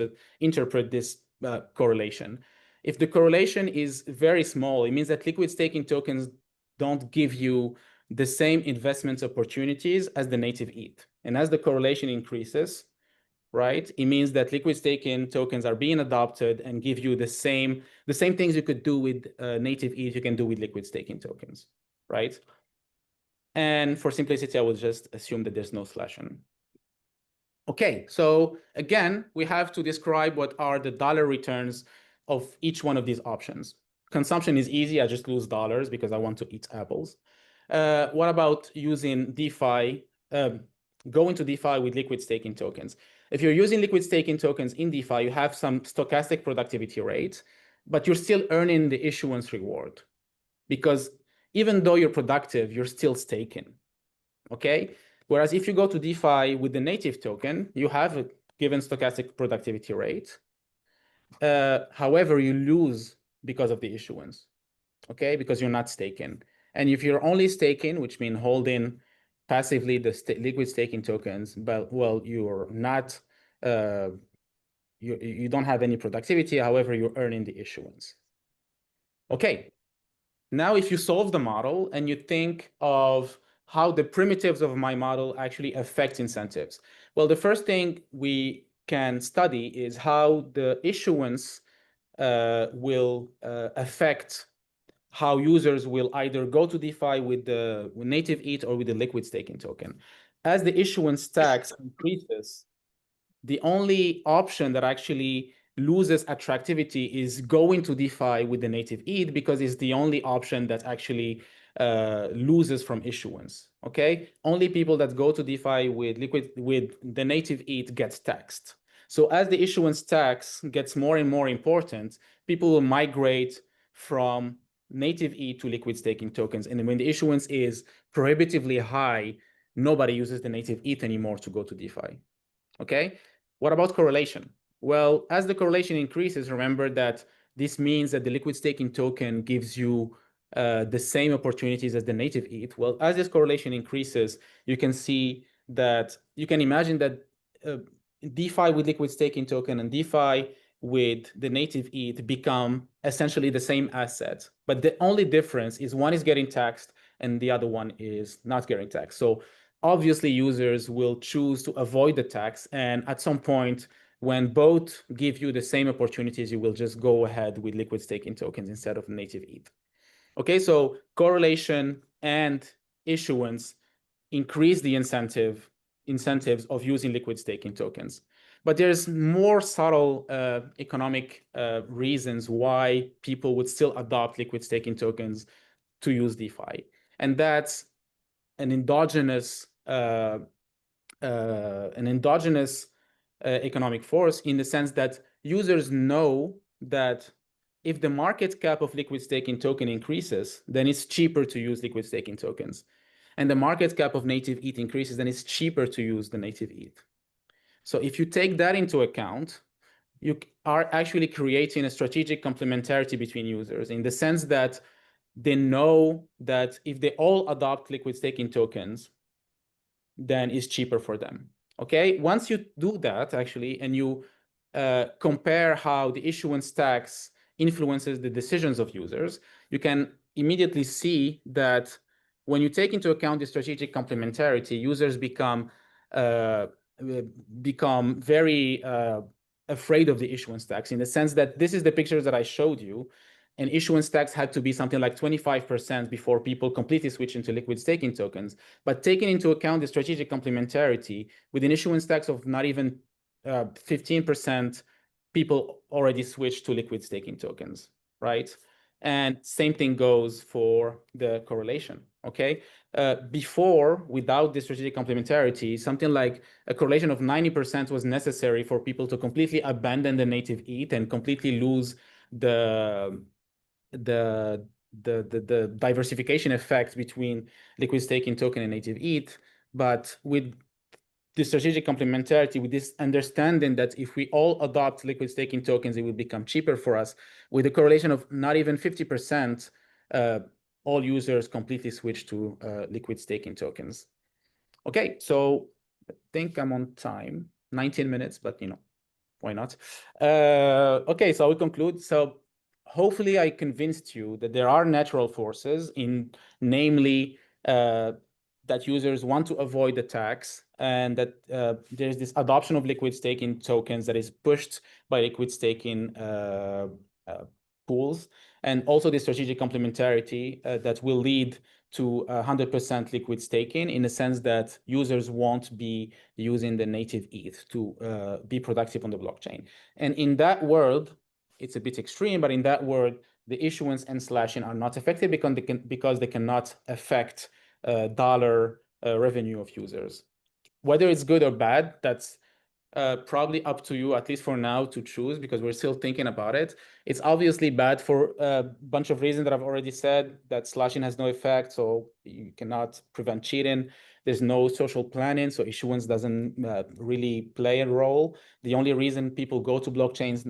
this correlation. If the correlation is very small, it means that liquid staking tokens don't give you the same investment opportunities as the native ETH. And as the correlation increases, right, it means that liquid staking tokens are being adopted and give you the same things you could do with native ETH, you can do with liquid staking tokens, right? And for simplicity, I will just assume that there's no slashing. Okay, so again, we have to describe what are the dollar returns of each one of these options. Consumption is easy. I just lose dollars because I want to eat apples. What about using DeFi, going to DeFi with liquid staking tokens? If you're using liquid staking tokens in DeFi, you have some stochastic productivity rate, but you're still earning the issuance reward because even though you're productive, you're still staking, okay? Whereas if you go to DeFi with the native token, you have a given stochastic productivity rate. However, you lose because of the issuance, okay? Because you're not staking. And if you're only staking, which means holding passively the liquid staking tokens, but well, you're not, you don't have any productivity. However, you're earning the issuance. Okay. Now, if you solve the model and you think of how the primitives of my model actually affect incentives, well, the first thing we can study is how the issuance will affect how users will either go to DeFi with the native ETH or with the liquid staking token. As the issuance tax increases, the only option that actually loses attractivity is going to DeFi with the native ETH because it's the only option that actually loses from issuance. Okay, only people that go to DeFi with the native ETH gets taxed. So as the issuance tax gets more and more important, people will migrate from native ETH to liquid staking tokens. And when the issuance is prohibitively high, nobody uses the native ETH anymore to go to DeFi. Okay, what about correlation? Well, as the correlation increases, remember that this means that the liquid staking token gives you the same opportunities as the native ETH. Well, as this correlation increases, you can see that you can imagine that DeFi with liquid staking token and DeFi with the native ETH become essentially the same asset. But the only difference is one is getting taxed and the other one is not getting taxed. So obviously users will choose to avoid the tax. And at some point, when both give you the same opportunities, you will just go ahead with liquid staking tokens instead of native ETH. Okay, so correlation and issuance increase the incentives of using liquid staking tokens. But there's more subtle economic reasons why people would still adopt liquid staking tokens to use DeFi. And that's an endogenous economic force, in the sense that users know that if the market cap of liquid staking token increases, then it's cheaper to use liquid staking tokens. And the market cap of native ETH increases, then it's cheaper to use the native ETH. So if you take that into account, you are actually creating a strategic complementarity between users, in the sense that they know that if they all adopt liquid staking tokens, then it's cheaper for them. Okay, once you do that, actually, and you compare how the issuance tax influences the decisions of users, you can immediately see that when you take into account the strategic complementarity, users become very afraid of the issuance tax, in the sense that this is the pictures that I showed you. And issuance tax had to be something like 25% before people completely switch into liquid staking tokens. But taking into account the strategic complementarity, with an issuance tax of not even 15%, people already switched to liquid staking tokens, right? And same thing goes for the correlation, okay? Before, without the strategic complementarity, something like a correlation of 90% was necessary for people to completely abandon the native ETH and completely lose the diversification effect between liquid staking token and native ETH. But with the strategic complementarity, with this understanding that if we all adopt liquid staking tokens, it will become cheaper for us, with a correlation of not even 50%, all users completely switch to liquid staking tokens. Okay, so I think I'm on time, 19 minutes, but why not? Okay, so I will conclude. So hopefully I convinced you that there are natural forces, namely that users want to avoid the tax, and that there's this adoption of liquid staking tokens that is pushed by liquid staking pools, and also the strategic complementarity that will lead to 100% liquid staking, in the sense that users won't be using the native ETH to be productive on the blockchain. And in that world, it's a bit extreme, but in that world, the issuance and slashing are not effective because they cannot affect dollar revenue of users. Whether it's good or bad, that's probably up to you, at least for now, to choose, because we're still thinking about it. It's obviously bad for a bunch of reasons that I've already said, that slashing has no effect, so you cannot prevent cheating. There's no social planning, so issuance doesn't really play a role. The only reason people go to blockchains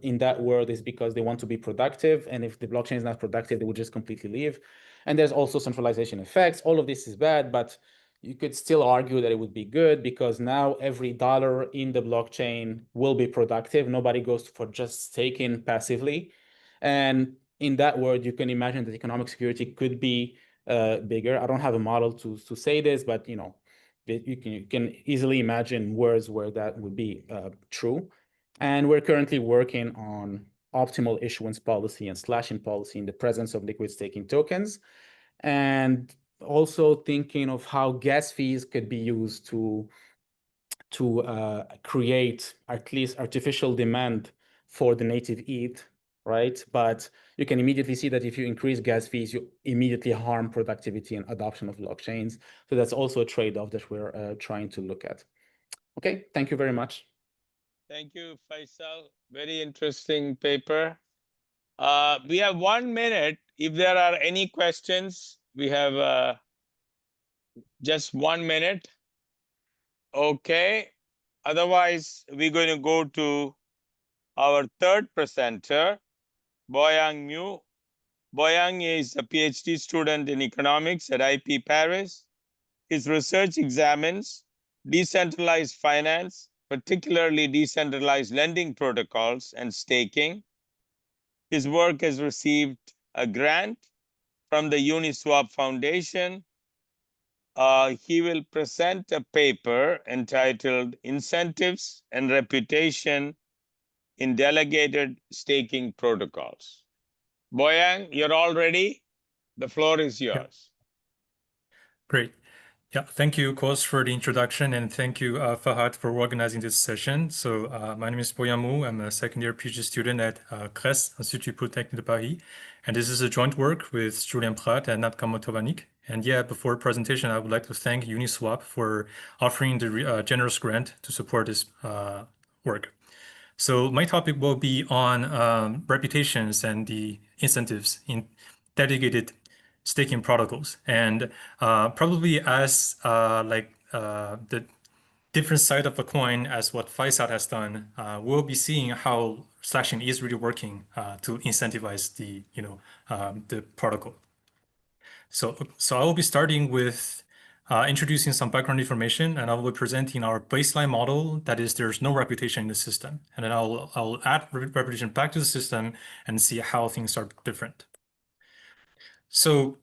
in that world is because they want to be productive, and if the blockchain is not productive, they would just completely leave. And there's also centralization effects. All of this is bad, but you could still argue that it would be good, because now every dollar in the blockchain will be productive. Nobody goes for just staking passively. And in that world, you can imagine that economic security could be bigger. I don't have a model to say this, but you can easily imagine worlds where that would be true. And we're currently working on optimal issuance policy and slashing policy in the presence of liquid staking tokens, and also thinking of how gas fees could be used to create at least artificial demand for the native ETH, right? But you can immediately see that if you increase gas fees, you immediately harm productivity and adoption of blockchains. So that's also a trade-off that we're trying to look at. Okay, thank you very much. Thank you, Fayçal. Very interesting paper. We have 1 minute. If there are any questions, we have just 1 minute. Okay. Otherwise, we're going to go to our third presenter, Boyang Mu. Boyang is a PhD student in economics at IP Paris. His research examines decentralized finance, particularly decentralized lending protocols and staking. His work has received a grant from the Uniswap Foundation. He will present a paper entitled Incentives and Reputation in Delegated Staking Protocols. Boyang, you're all ready? The floor is yours. Great. Yeah, thank you, Kose, for the introduction, and thank you, Fahad, for organizing this session. So my name is Boyang Mu. I'm a second-year PhD student at CRES, Institut Polytechnique de Paris, and this is a joint work with Julien Prat and Natkan Motovanik. And yeah, before presentation, I would like to thank Uniswap for offering the generous grant to support this work. So my topic will be on reputations and the incentives in delegated staking protocols, and probably as the different side of the coin as what Fayçal has done, we'll be seeing how slashing is really working to incentivize the protocol. So I will be starting with introducing some background information, and I will be presenting our baseline model. That is, there's no reputation in the system, and then I'll add reputation back to the system and see how things are different. So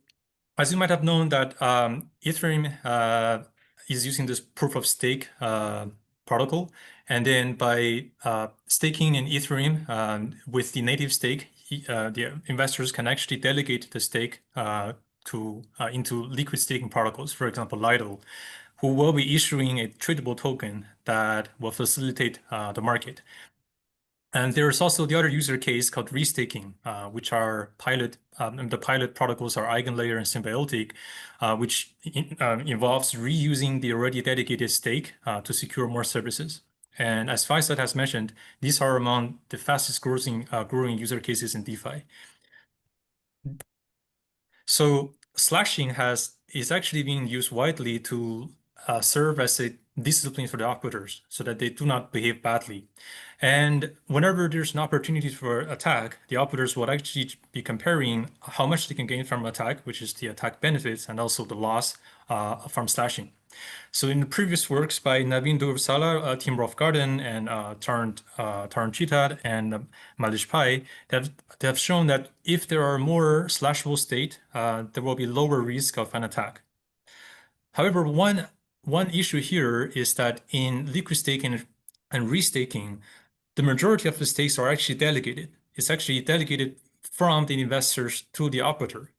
as you might have known that Ethereum is using this proof of stake protocol, and then by staking in Ethereum with the native stake, the investors can actually delegate the stake into liquid staking protocols, for example, Lido, who will be issuing a tradable token that will facilitate the market. And there is also the other user case called restaking, which are the pilot protocols are EigenLayer and Symbiotic, which involves reusing the already dedicated stake to secure more services. And as Fayçal has mentioned, these are among the fastest growing user cases in DeFi. So slashing is actually being used widely to serve as a discipline for the operators so that they do not behave badly. And whenever there's an opportunity for attack, the operators will actually be comparing how much they can gain from attack, which is the attack benefits, and also the loss from slashing. So in the previous works by Naveen Dursala, Tim Rothgarden, and Tarn Chitad, and Malish Pai, they have shown that if there are more slashable state, there will be lower risk of an attack. However, one issue here is that in liquid staking and restaking, the majority of the stakes are actually delegated. It's actually delegated from the investors to the operator.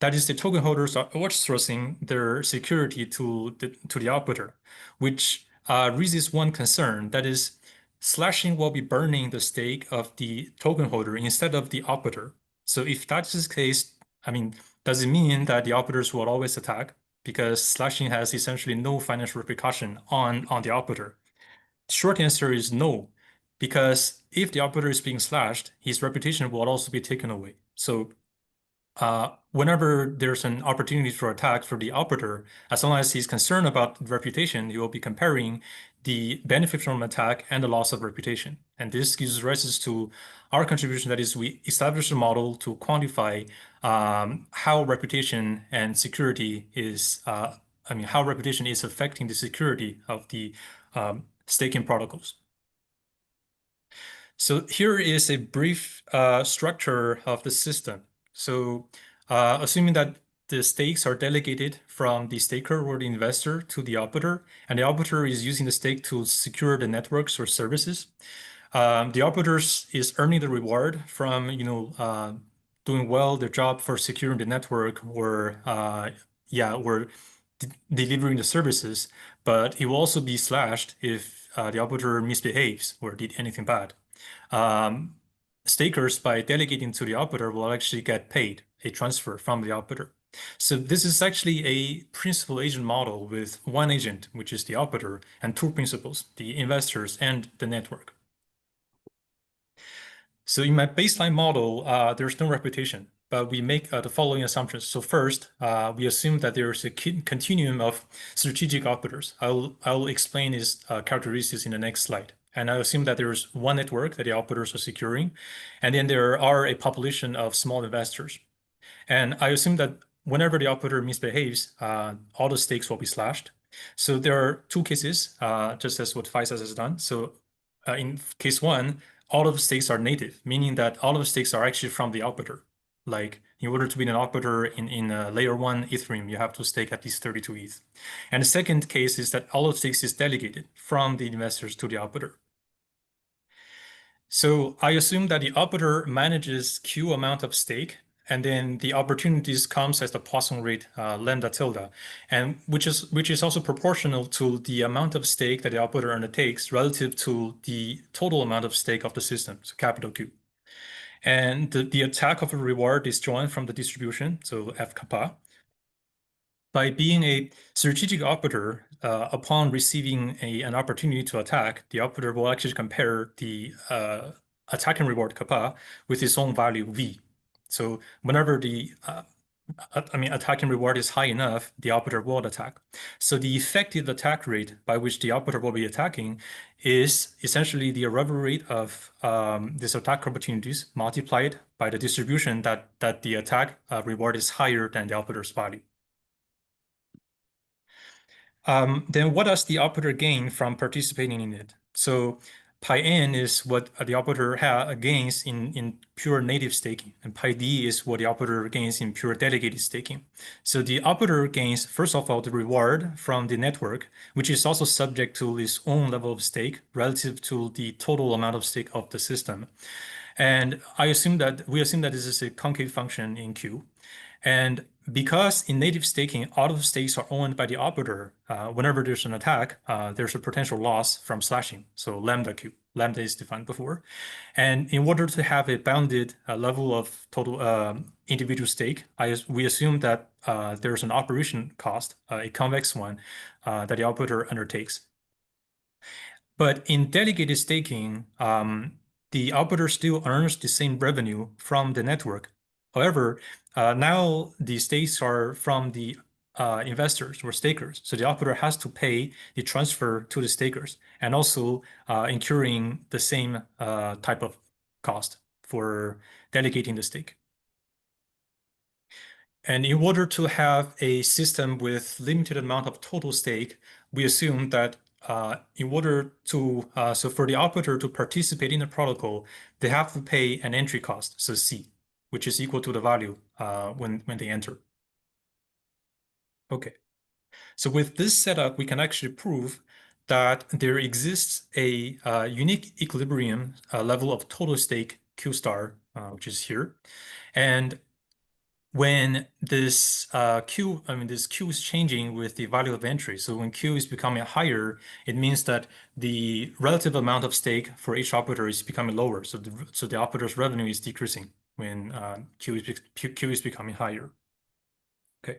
That is, the token holders are outsourcing their security to the operator, which raises one concern. That is, slashing will be burning the stake of the token holder instead of the operator. So if that is the case, I mean, does it mean that the operators will always attack? Because slashing has essentially no financial repercussion on the operator. The short answer is no, because if the operator is being slashed, his reputation will also be taken away. So whenever there's an opportunity for attack for the operator, as long as he's concerned about reputation, he will be comparing the benefit from attack and the loss of reputation. And this gives rise to our contribution. That is, we establish a model to quantify how reputation and security is, how reputation is affecting the security of the staking protocols. So here is a brief structure of the system. So assuming that the stakes are delegated from the staker or the investor to the operator, and the operator is using the stake to secure the networks or services, the operator is earning the reward from doing well their job for securing the network or delivering the services, but he will also be slashed if the operator misbehaves or did anything bad. stakers, by delegating to the operator, will actually get paid a transfer from the operator. So this is actually a principal agent model with one agent, which is the operator, and two principals, the investors and the network. So in my baseline model, there's no reputation, but we make the following assumptions. So first, we assume that there is a continuum of strategic operators. I'll explain its characteristics in the next slide. And I assume that there is one network that the operators are securing, and then there are a population of small investors. And I assume that whenever the operator misbehaves, all the stakes will be slashed. So there are two cases, just as what Fayçal has done. So in case one, all of the stakes are native, meaning that all of the stakes are actually from the operator. Like in order to be an operator in layer 1 Ethereum, you have to stake at least 32 ETH. And the second case is that all of the stakes is delegated from the investors to the operator. So I assume that the operator manages Q amount of stake, and then the opportunities comes as the Poisson rate lambda tilde, and which is also proportional to the amount of stake that the operator undertakes relative to the total amount of stake of the system, so capital Q. And the attack of a reward is drawn from the distribution, so F kappa. By being a strategic operator, upon receiving an opportunity to attack, the operator will actually compare the attacking reward kappa with its own value V. So whenever the attacking reward is high enough, the operator will attack. So the effective attack rate by which the operator will be attacking is essentially the arrival rate of these attack opportunities multiplied by the distribution that the attack reward is higher than the operator's value. Then what does the operator gain from participating in it? So pi n is what the operator gains in pure native staking, and pi d is what the operator gains in pure delegated staking. So the operator gains, first of all, the reward from the network, which is also subject to its own level of stake relative to the total amount of stake of the system. And we assume that this is a concave function in Q. And because in native staking, all of the stakes are owned by the operator, whenever there's an attack, there's a potential loss from slashing. So lambda Q, lambda is defined before. And in order to have a bounded level of total individual stake, we assume that there's an operation cost, a convex one, that the operator undertakes. But in delegated staking, the operator still earns the same revenue from the network. However, now the stakes are from the investors or stakers. So the operator has to pay the transfer to the stakers and also incurring the same type of cost for delegating the stake. And in order to have a system with limited amount of total stake, we assume that in order to, so for the operator to participate in the protocol, they have to pay an entry cost, so C, which is equal to the value when they enter. Okay, so with this setup, we can actually prove that there exists a unique equilibrium level of total stake Q star, which is here. And when this Q is changing with the value of entry. So when Q is becoming higher, it means that the relative amount of stake for each operator is becoming lower. So the operator's revenue is decreasing when Q is becoming higher. Okay.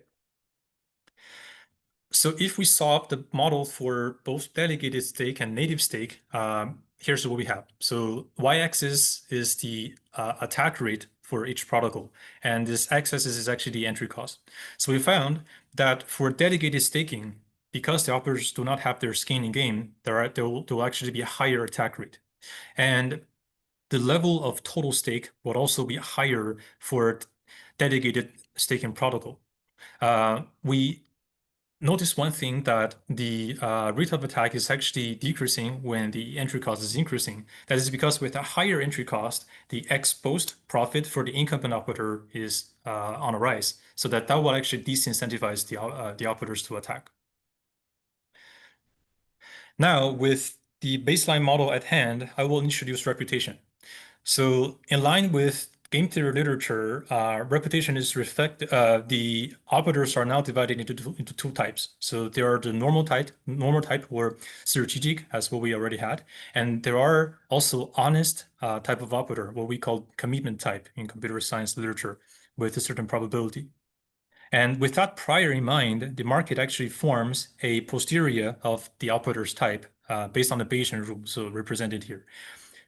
So if we solve the model for both delegated stake and native stake, here's what we have. So y-axis is the attack rate for each protocol, and this x-axis is actually the entry cost. So we found that for delegated staking, because the operators do not have their skin in game, there will actually be a higher attack rate. And the level of total stake would also be higher for delegated staking protocol. We notice one thing, that the rate of attack is actually decreasing when the entry cost is increasing. That is because with a higher entry cost, the exposed profit for the incumbent operator is on a rise. So that will actually disincentivize the operators to attack. Now, with the baseline model at hand, I will introduce reputation. So in line with game theory literature, reputation is the operators are now divided into two types. So there are the normal type or strategic, as what we already had, and there are also honest type of operator, what we call commitment type in computer science literature, with a certain probability. And with that prior in mind, the market actually forms a posterior of the operator's type based on the Bayesian rule, so represented here,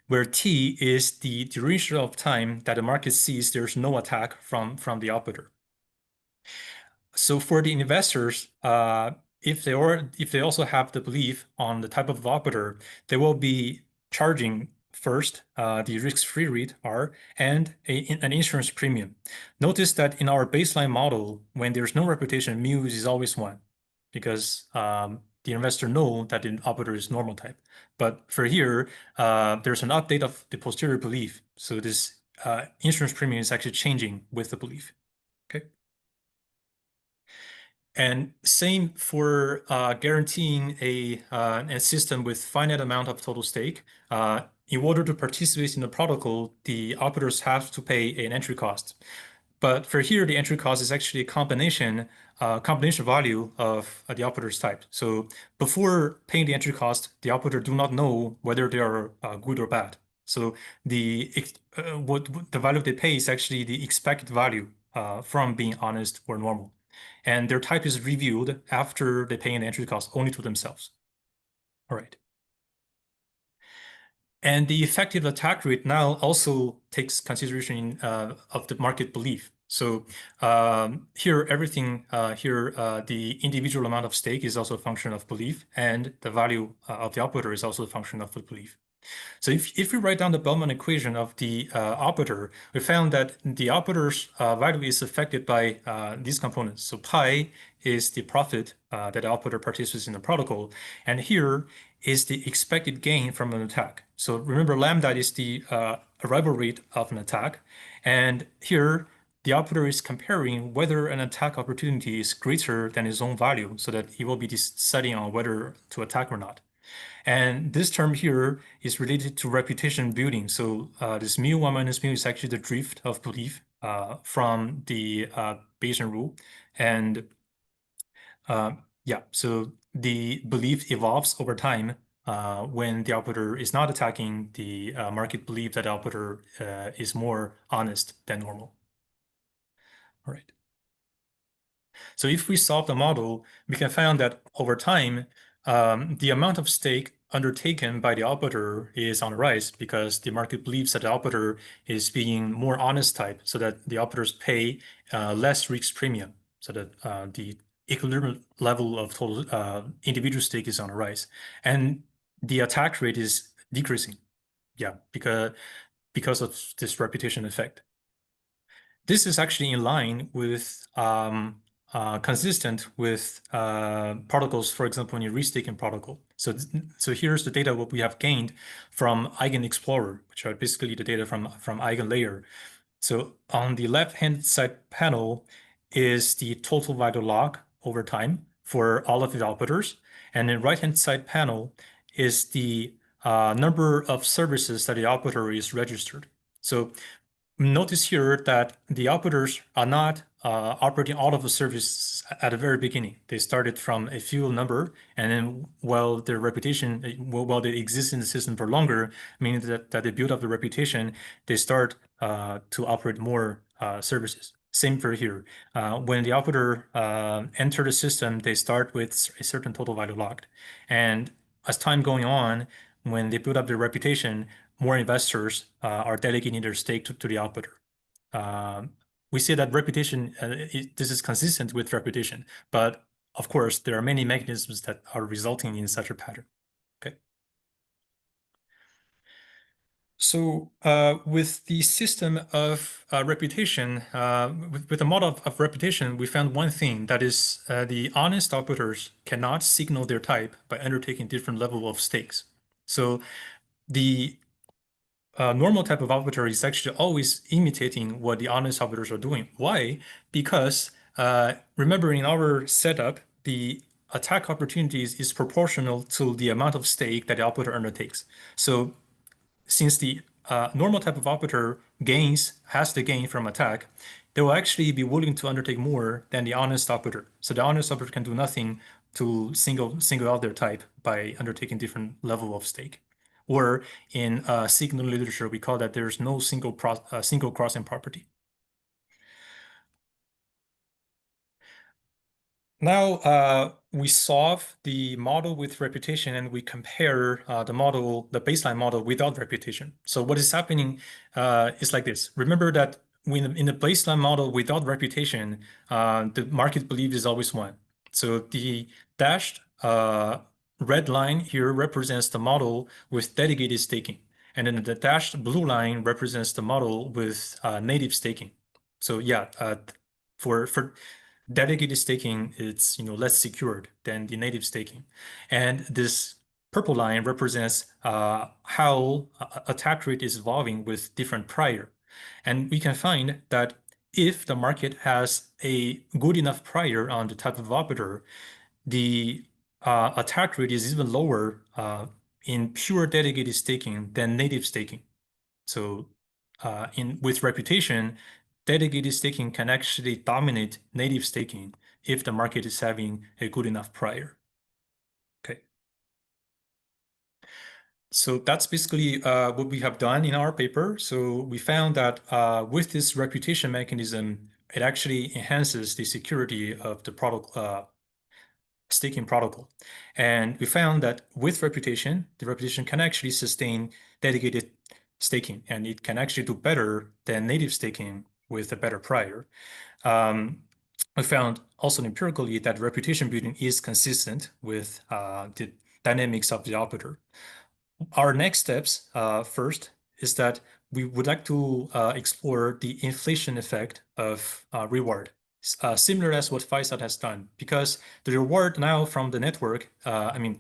where T is the duration of time that the market sees there's no attack from the operator. So for the investors, if they also have the belief on the type of operator, they will be charging first the risk-free rate R and an insurance premium. Notice that in our baseline model, when there's no reputation, mu is always 1 because the investor know that the operator is normal type. But for here, there's an update of the posterior belief. So this insurance premium is actually changing with the belief. Okay. And same for guaranteeing a system with finite amount of total stake. In order to participate in the protocol, the operators have to pay an entry cost. But for here, the entry cost is actually a combination value of the operator's type. So before paying the entry cost, the operator do not know whether they are good or bad. So the value they pay is actually the expected value from being honest or normal. And their type is reviewed after they pay an entry cost only to themselves. All right. And the effective attack rate now also takes consideration of the market belief. So here, everything the individual amount of stake is also a function of belief, and the value of the operator is also a function of the belief. So if we write down the Bellman equation of the operator, we found that the operator's value is affected by these components. So pi is the profit that the operator participates in the protocol, and here is the expected gain from an attack. So remember, lambda is the arrival rate of an attack, and here the operator is comparing whether an attack opportunity is greater than its own value, so that it will be deciding on whether to attack or not. And this term here is related to reputation building. So this mu1 minus mu is actually the drift of belief from the Bayesian rule. And yeah, so the belief evolves over time when the operator is not attacking, the market belief that the operator is more honest than normal. All right. So if we solve the model, we can find that over time, the amount of stake undertaken by the operator is on the rise because the market believes that the operator is being more honest type, so that the operators pay less risk premium, so that the equilibrium level of total individual stake is on the rise, and the attack rate is decreasing. Yeah, because of this reputation effect. This is actually in line with consistent with protocols, for example, in a restaking protocol. So here's the data what we have gained from EigenExplorer, which are basically the data from EigenLayer. So on the left-hand side panel is the total value log over time for all of the operators, and the right-hand side panel is the number of services that the operator is registered. So notice here that the operators are not operating all of the services at the very beginning. They started from a few number, and then while their reputation, while they exist in the system for longer, meaning that they build up the reputation, they start to operate more services. Same for here. When the operator enter the system, they start with a certain total value locked. And as time going on, when they build up their reputation, more investors are delegating their stake to the operator. We see that reputation, this is consistent with reputation, but of course, there are many mechanisms that are resulting in such a pattern. Okay. So with the system of reputation, with the model of reputation, we found one thing, that is the honest operators cannot signal their type by undertaking different level of stakes. So the normal type of operator is actually always imitating what the honest operators are doing. Why? Because remember, in our setup, the attack opportunities is proportional to the amount of stake that the operator undertakes. So since the normal type of operator has the gain from attack, they will actually be willing to undertake more than the honest operator. So the honest operator can do nothing to single out their type by undertaking different level of stake. Or in signal literature, we call that there's no single crossing property. Now we solve the model with reputation and we compare the baseline model without reputation. So what is happening is like this. Remember that in the baseline model without reputation, the market belief is always 1. So the dashed red line here represents the model with delegated staking. And then the dashed blue line represents the model with native staking. So yeah, for delegated staking, it's less secured than the native staking. And this purple line represents how attack rate is evolving with different prior. And we can find that if the market has a good enough prior on the type of operator, the attack rate is even lower in pure delegated staking than native staking. So with reputation, delegated staking can actually dominate native staking if the market is having a good enough prior. Okay. So that's basically what we have done in our paper. So we found that with this reputation mechanism, it actually enhances the security of the staking protocol. And we found that with reputation, the reputation can actually sustain delegated staking, and it can actually do better than native staking with a better prior. We found also empirically that reputation building is consistent with the dynamics of the operator. Our next steps first is that we would like to explore the inflation effect of reward, similar as what Fayçal has done, because the reward now from the network, the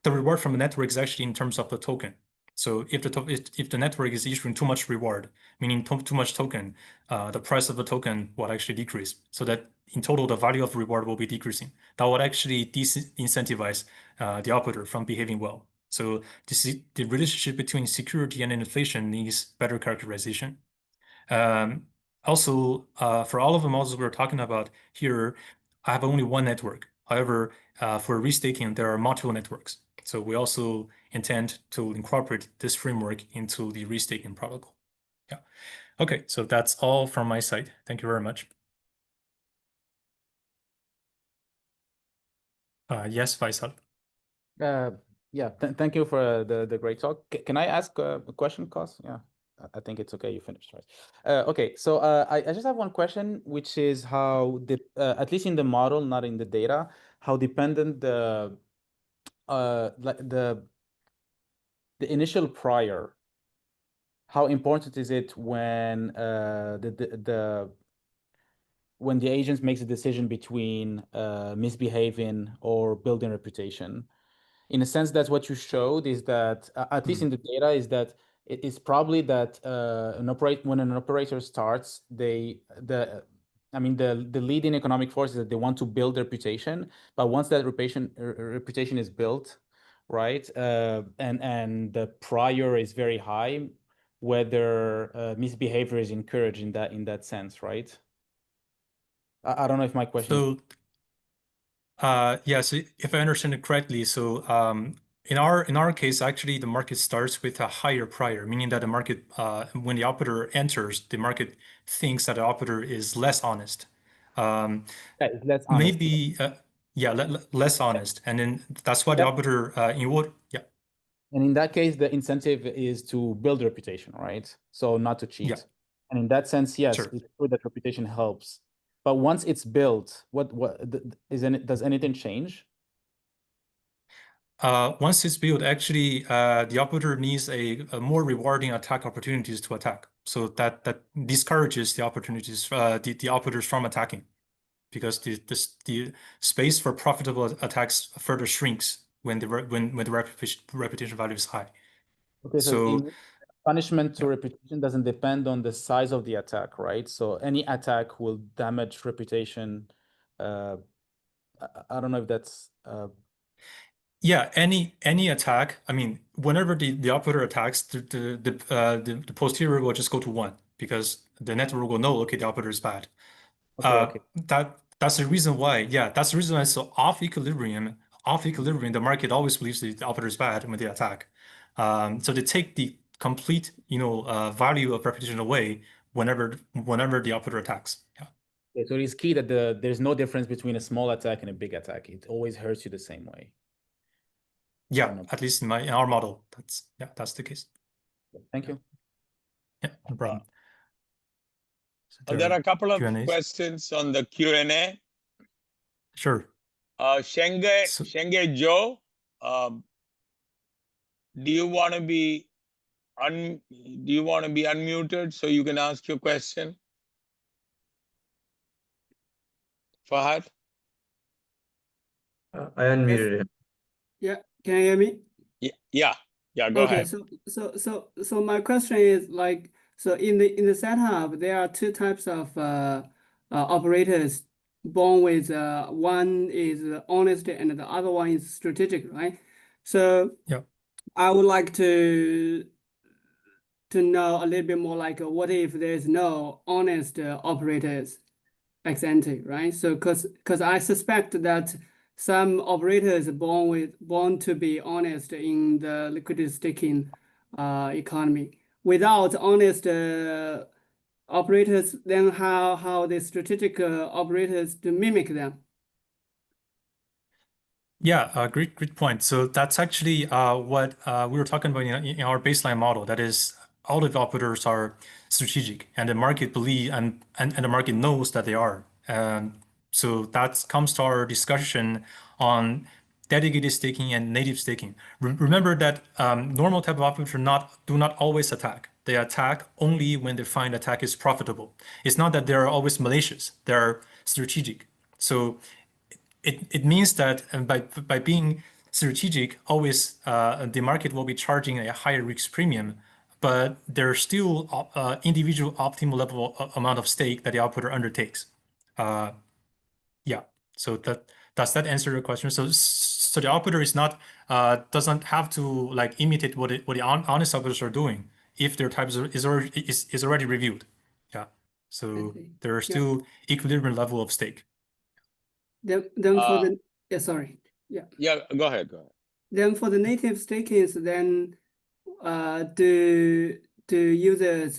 reward from the network is actually in terms of the token. So if the network is issuing too much reward, meaning too much token, the price of the token will actually decrease. So that in total, the value of reward will be decreasing. That would actually disincentivize the operator from behaving well. So the relationship between security and inflation needs better characterization. Also, for all of the models we're talking about here, I have only one network. However, for restaking, there are multiple networks. So we also intend to incorporate this framework into the restaking protocol. Yeah. Okay, so that's all from my side. Thank you very much. Yes, Fayçal. Yeah, thank you for the great talk. Can I ask a question, Kose? Yeah, I think it's okay. You finished, right? Okay, so I just have one question, which is how at least in the model, not in the data, how dependent the initial prior, how important is it when when the agent makes a decision between misbehaving or building reputation? In a sense, that's what you showed, is that at least in the data, is that it is probably that when an operator starts, the leading economic force is that they want to build reputation, but once that reputation is built, right, and the prior is very high, whether misbehavior is encouraged in that sense, right? I don't know if my question. So yes, if I understand it correctly, so in our case, actually, the market starts with a higher prior, meaning that the market, when the operator enters, the market thinks that the operator is less honest. Less honest. Maybe, less honest, and then that's why the operator yeah. And in that case, the incentive is to build reputation, right? So not to cheat. Yeah. And in that sense, yes, Sure. it's true that reputation helps. But once it's built, does anything change? Once it's built, actually, the operator needs a more rewarding attack opportunities to attack. So that discourages the opportunities, the operators from attacking, because the space for profitable attacks further shrinks when the reputation value is high. Okay, so punishment to reputation doesn't depend on the size of the attack, right? So any attack will damage reputation. I don't know if that's Yeah, any attack. I mean, whenever the operator attacks, the posterior will just go to 1 because the network will know, okay, the operator is bad. Okay. That's the reason why. Yeah, that's the reason why. So off equilibrium, the market always believes the operator is bad when they attack. So they take the complete, value of repetition away whenever the operator attacks. Yeah. Okay, so it's key that there's no difference between a small attack and a big attack. It always hurts you the same way. Yeah, at least in our model, that's the case. Thank you. Yeah, no problem. So There are a couple of Q&As. questions on the Q&A. Sure. Shenge Joe, do you want to be unmuted so you can ask your question? Fahad? I unmuted him. Yeah, can you hear me? Yeah, go ahead. So my question is like, so in the setup, there are two types of operators born with one is honest and the other one is strategic, right? So yeah, I would like to know a little bit more like what if there's no honest operators ex ante, right? So because I suspect that some operators born to be honest in the liquidity staking economy. Without honest operators, then how the strategic operators to mimic them? Yeah, great point. So that's actually what we were talking about in our baseline model. That is, all of the operators are strategic, and the market and the market knows that they are. So that comes to our discussion on delegated staking and native staking. Remember that normal type of operators do not always attack. They attack only when they find attack is profitable. It's not that they're always malicious. They're strategic. So it means that by being strategic, always the market will be charging a higher risk premium, but there's still individual optimal level amount of stake that the operator undertakes. Yeah, so does that answer your question? So the operator is not doesn't have to like imitate what the honest operators are doing if their type is already reviewed. Yeah, so there are still equilibrium level of stake. Then for the Yeah, go ahead. Then for the native stakings, then do users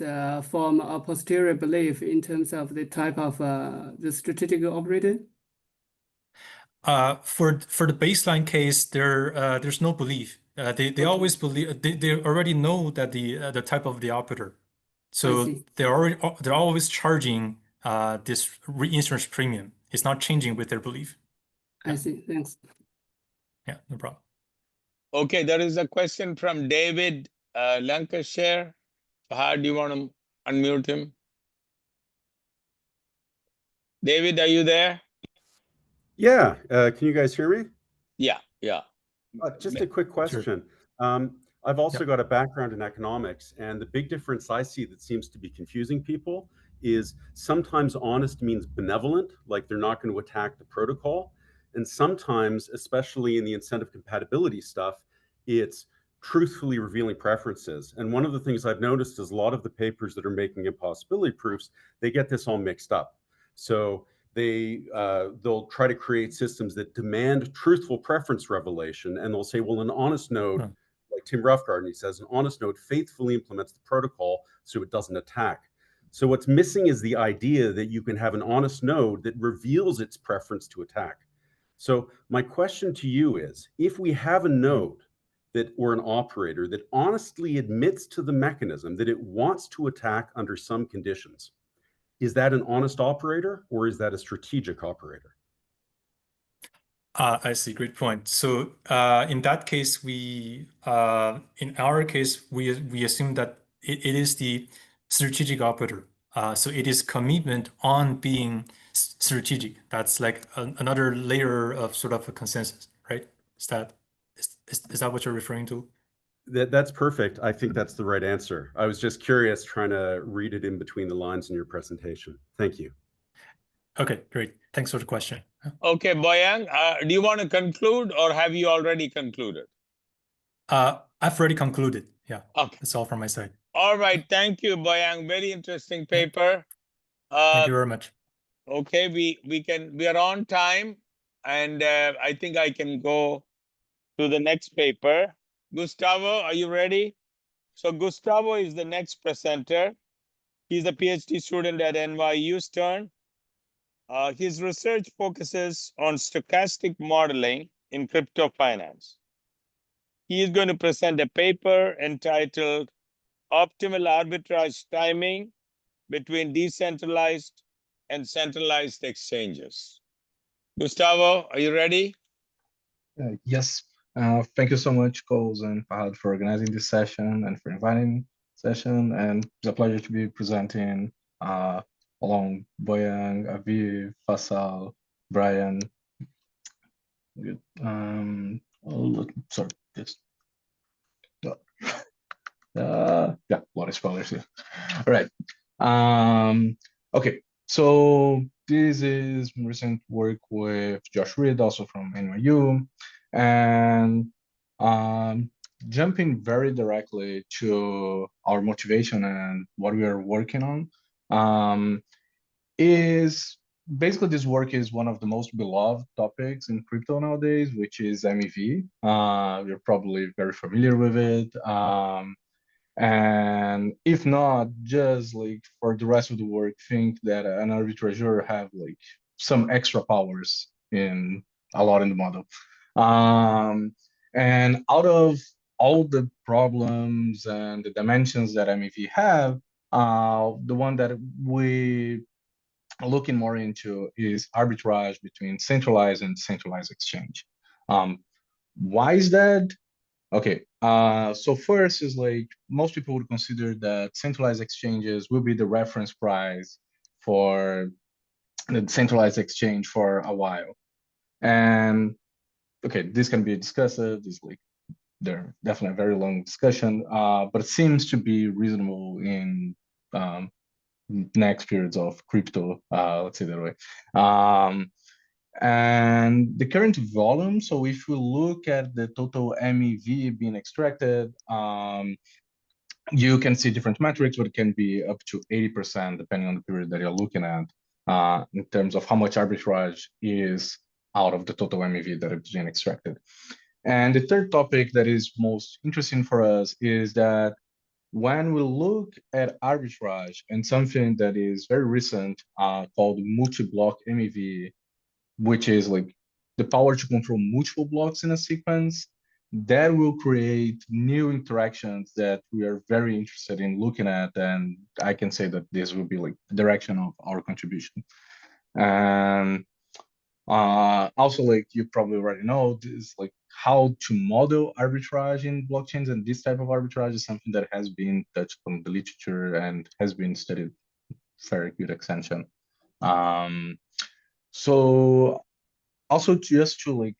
form a posterior belief in terms of the type of the strategic operator? For the baseline case, there's no belief. They always believe they already know that the type of the operator, so they're always charging this reinsurance premium. It's not changing with their belief. I see. Thanks. Yeah, no problem. Okay, there is a question from David Lancashire. How do you want to unmute him? David, are you there? Yeah, can you guys hear me? Yeah. Just a quick question. I've also got a background in economics, and the big difference I see that seems to be confusing people is sometimes honest means benevolent, like they're not going to attack the protocol. And sometimes, especially in the incentive compatibility stuff, it's truthfully revealing preferences. And one of the things I've noticed is a lot of the papers that are making impossibility proofs, they get this all mixed up. So they'll try to create systems that demand truthful preference revelation, and they'll say, well, an honest node, like Tim Roughgarden, he says, an honest node faithfully implements the protocol so it doesn't attack. So what's missing is the idea that you can have an honest node that reveals its preference to attack. So my question to you is, if we have a node or an operator that honestly admits to the mechanism that it wants to attack under some conditions, is that an honest operator or is that a strategic operator? I see. Great point. So in that case, in our case, we assume that it is the strategic operator. So it is commitment on being strategic. That's like another layer of sort of a consensus, right? Is that what you're referring to? That's perfect. I think that's the right answer. I was just curious, trying to read it in between the lines in your presentation. Thank you. Okay, great. Thanks for the question. Okay, Boyang, do you want to conclude or have you already concluded? I've already concluded. Yeah, Okay. that's all from my side. All right. Thank you, Boyang. Very interesting paper. Thank you very much. Okay, we are on time, and I think I can go to the next paper. Gustavo, are you ready? So Gustavo is the next presenter. He's a PhD student at NYU Stern. His research focuses on stochastic modeling in crypto finance. He is going to present a paper entitled Optimal Arbitrage Timing between Decentralized and Centralized Exchanges. Gustavo, are you ready? Yes. Thank you so much, Kose and Fahad, for organizing this session and for inviting session. And it's a pleasure to be presenting along Boyang, Aviv, Fayçal, Brian. Sorry, just yeah, a lot of spoilers here. All right. Okay, so this is recent work with Josh Reed, also from NYU, and jumping very directly to our motivation and what we are working on, is basically this work is one of the most beloved topics in crypto nowadays, which is MEV. You're probably very familiar with it. And if not, just like for the rest of the work, think that an arbitrageur have like some extra powers in a lot in the model. And out of all the problems and the dimensions that MEV have, the one that we are looking more into is arbitrage between centralized and decentralized exchange. Why is that? Okay, so first is like most people would consider that centralized exchanges will be the reference price for the centralized exchange for a while. And okay, this can be discussed. It's like they're definitely a very long discussion, but it seems to be reasonable in next periods of crypto, let's say that way. And the current volume, so if you look at the total MEV being extracted, you can see different metrics, but it can be up to 80% depending on the period that you're looking at, in terms of how much arbitrage is out of the total MEV that is being extracted. And the third topic that is most interesting for us is that when we look at arbitrage and something that is very recent, called multi-block MEV, which is like the power to control multiple blocks in a sequence, that will create new interactions that we are very interested in looking at. And I can say that this will be like the direction of our contribution. And also, like you probably already know, this like how to model arbitrage in blockchains, and this type of arbitrage is something that has been touched on the literature and has been studied very good extension. So also just to like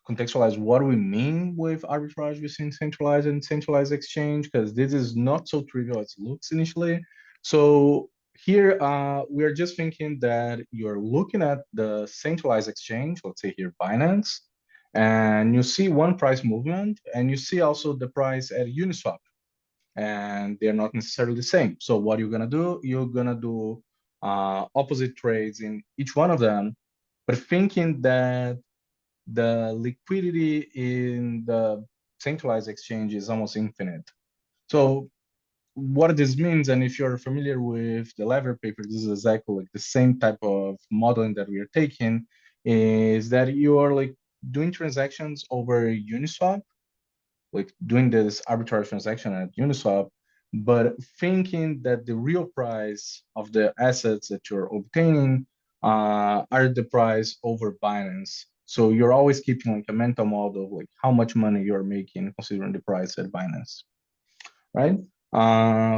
contextualize what we mean with arbitrage between centralized and centralized exchange, because this is not so trivial as it looks initially. So here we are just thinking that you're looking at the centralized exchange, let's say here Binance, and you see one price movement, and you see also the price at Uniswap, and they're not necessarily the same. So what you're gonna do, you're gonna do opposite trades in each one of them, but thinking that the liquidity in the centralized exchange is almost infinite. So what this means, and if you're familiar with the Lever paper, this is exactly like the same type of modeling that we are taking, is that you are like doing transactions over Uniswap, like doing this arbitrage transaction at Uniswap, but thinking that the real price of the assets that you're obtaining are the price over Binance. So you're always keeping like a mental model of like how much money you're making considering the price at Binance, right?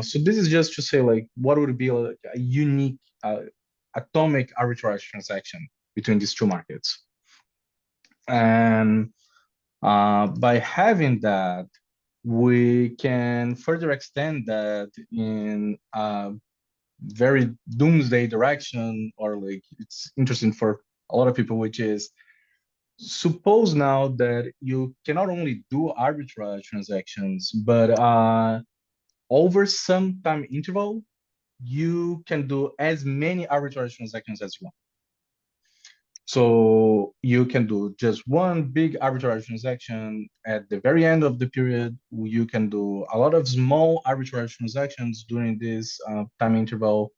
So this is just to say like what would be like a unique atomic arbitrage transaction between these two markets. And by having that, we can further extend that in very doomsday direction, or like it's interesting for a lot of people, which is, suppose now that you can not only do arbitrage transactions, but over some time interval, you can do as many arbitrage transactions as you want. So you can do just one big arbitrage transaction at the very end of the period. You can do a lot of small arbitrage transactions during this time interval.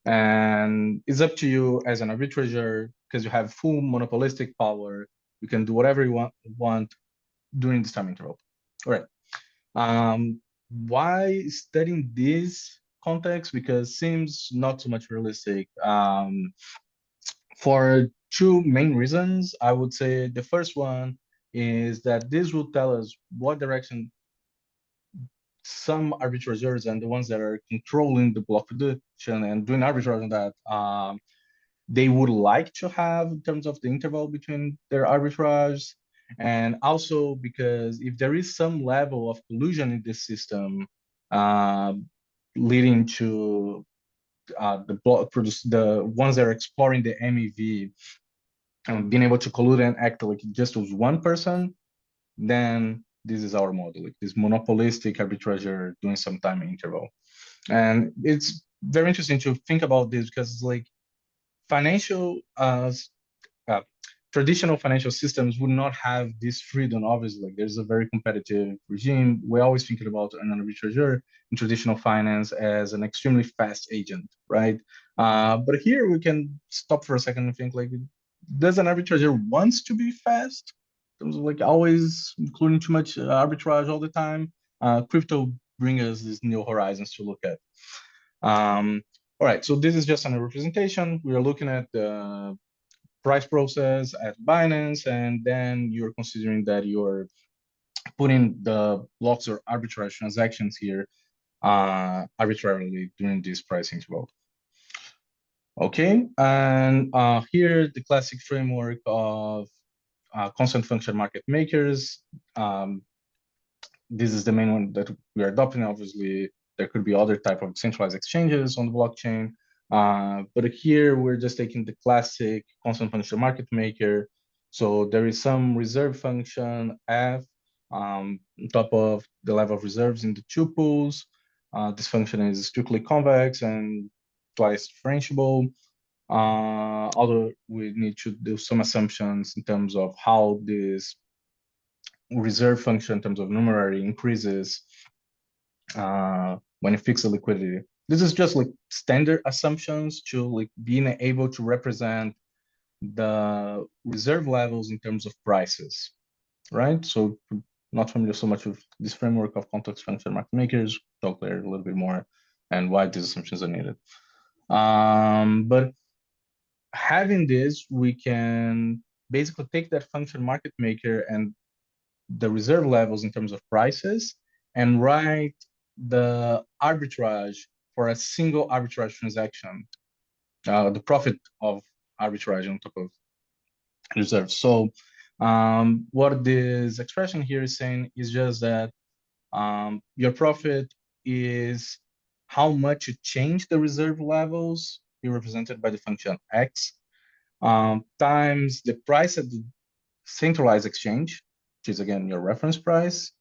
And it's up to you as an arbitrager, because you have full monopolistic power. You can do whatever you want during this time interval. All right. Why studying this context? Because it seems not so much realistic. For two main reasons, I would say the first one is that this will tell us what direction some arbitrageurs and the ones that are controlling the block prediction and doing arbitrage on that, they would like to have in terms of the interval between their arbitrage. And also because if there is some level of collusion in this system, leading to the ones that are exploring the MEV being able to collude and act like just as one person, then this is our model, like this monopolistic arbitrager doing some time interval. And it's very interesting to think about this because it's like traditional financial systems would not have this freedom. Obviously, like there's a very competitive regime. We're always thinking about an arbitrager in traditional finance as an extremely fast agent, right? But here we can stop for a second and think like, does an arbitrager wants to be fast? In terms of like always including too much arbitrage all the time. Crypto brings us these new horizons to look at. All right, so this is just a representation. We are looking at the price process at Binance, and then you're considering that you're putting the blocks or arbitrage transactions here arbitrarily during this price interval. Okay, and here the classic framework of constant function market makers. This is the main one that we are adopting. Obviously, there could be other type of centralized exchanges on the blockchain. But here we're just taking the classic constant function market maker. So there is some reserve function F on top of the level of reserves in the two pools. This function is strictly convex and twice differentiable. Although we need to do some assumptions in terms of how this reserve function in terms of numerary increases when you fix the liquidity. This is just like standard assumptions to like being able to represent the reserve levels in terms of prices, right? So not familiar so much with this framework of context function market makers, talk there a little bit more and why these assumptions are needed. But having this, we can basically take that function market maker and the reserve levels in terms of prices and write the arbitrage for a single arbitrage transaction, the profit of arbitrage on top of reserves. So what this expression here is saying is just that your profit is how much you change the reserve levels, here represented by the function x, times the price at the centralized exchange, which is again your reference price,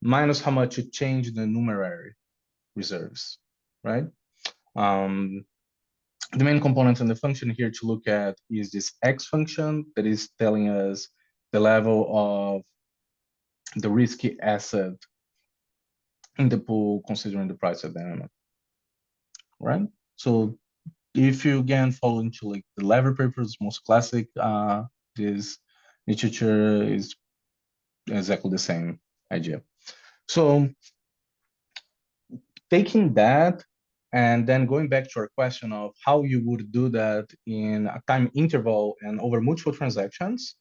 minus how much you change the numerary reserves, right? The main component in the function here to look at is this x function that is telling us the level of the risky asset in the pool considering the price at the moment, right? So if you again fall into like the lever papers, most classic, this literature is exactly the same idea. So taking that and then going back to our question of how you would do that in a time interval and over multiple transactions,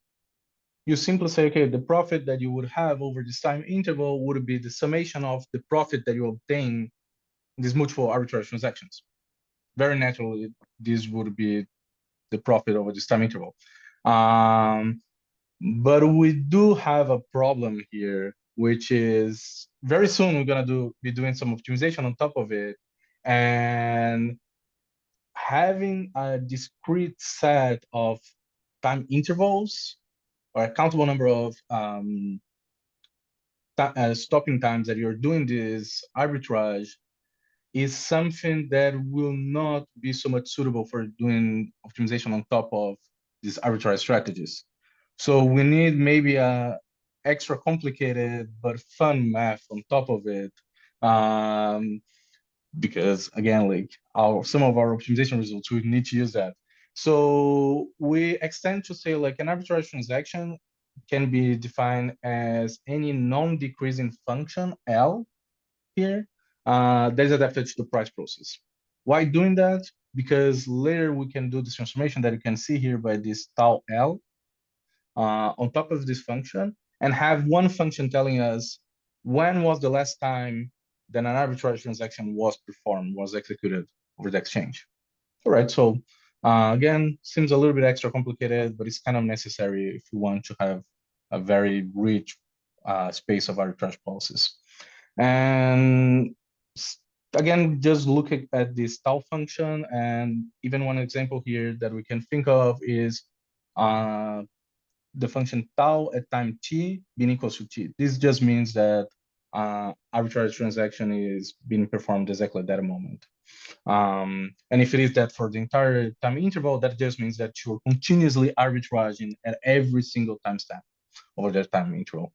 you simply say, okay, the profit that you would have over this time interval would be the summation of the profit that you obtain in these multiple arbitrage transactions. Very naturally, this would be the profit over this time interval. But we do have a problem here, which is very soon we're gonna be doing some optimization on top of it. And having a discrete set of time intervals or a countable number of stopping times that you're doing this arbitrage is something that will not be so much suitable for doing optimization on top of these arbitrage strategies. So we need maybe a extra complicated but fun math on top of it. Because again, like some of our optimization results, we need to use that. So we extend to say like an arbitrage transaction can be defined as any non-decreasing function L here that is adapted to the price process. Why doing that? Because later we can do this transformation that you can see here by this tau L on top of this function and have one function telling us when was the last time that an arbitrage transaction was performed, was executed over the exchange. All right, so again, seems a little bit extra complicated, but it's kind of necessary if you want to have a very rich space of arbitrage policies. And again, just look at this tau function, and even one example here that we can think of is the function tau at time t being equal to t. This just means that arbitrary transaction is being performed exactly at that moment. And if it is that for the entire time interval, that just means that you're continuously arbitraging at every single timestamp over that time interval.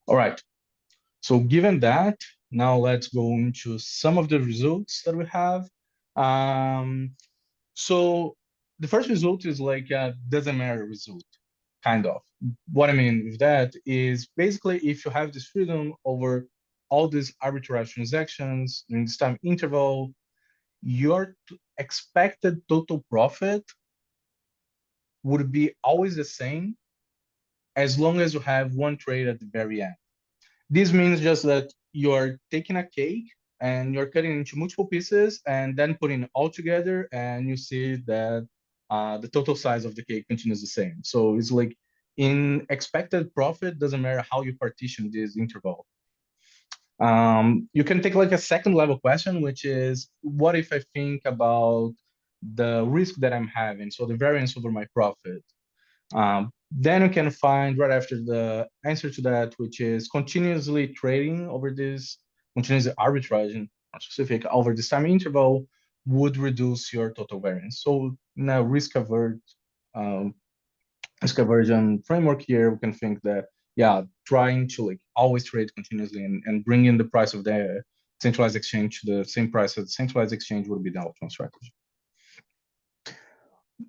All right, so given that, now let's go into some of the results that we have. So the first result is like a doesn't matter result, kind of. What I mean with that is basically if you have this freedom over all these arbitrary transactions in this time interval, your expected total profit would be always the same as long as you have one trade at the very end. This means just that you're taking a cake and you're cutting into multiple pieces and then putting it all together, and you see that the total size of the cake continues the same. So it's like in expected profit, doesn't matter how you partition this interval. You can take like a second level question, which is, what if I think about the risk that I'm having, so the variance over my profit? Then you can find right after the answer to that, which is continuously trading over this, continuously arbitraging, more specific, over this time interval would reduce your total variance. So in a risk aversion framework here, we can think that, yeah, trying to like always trade continuously and bring in the price of the centralized exchange to the same price as the centralized exchange would be the optimal strategy.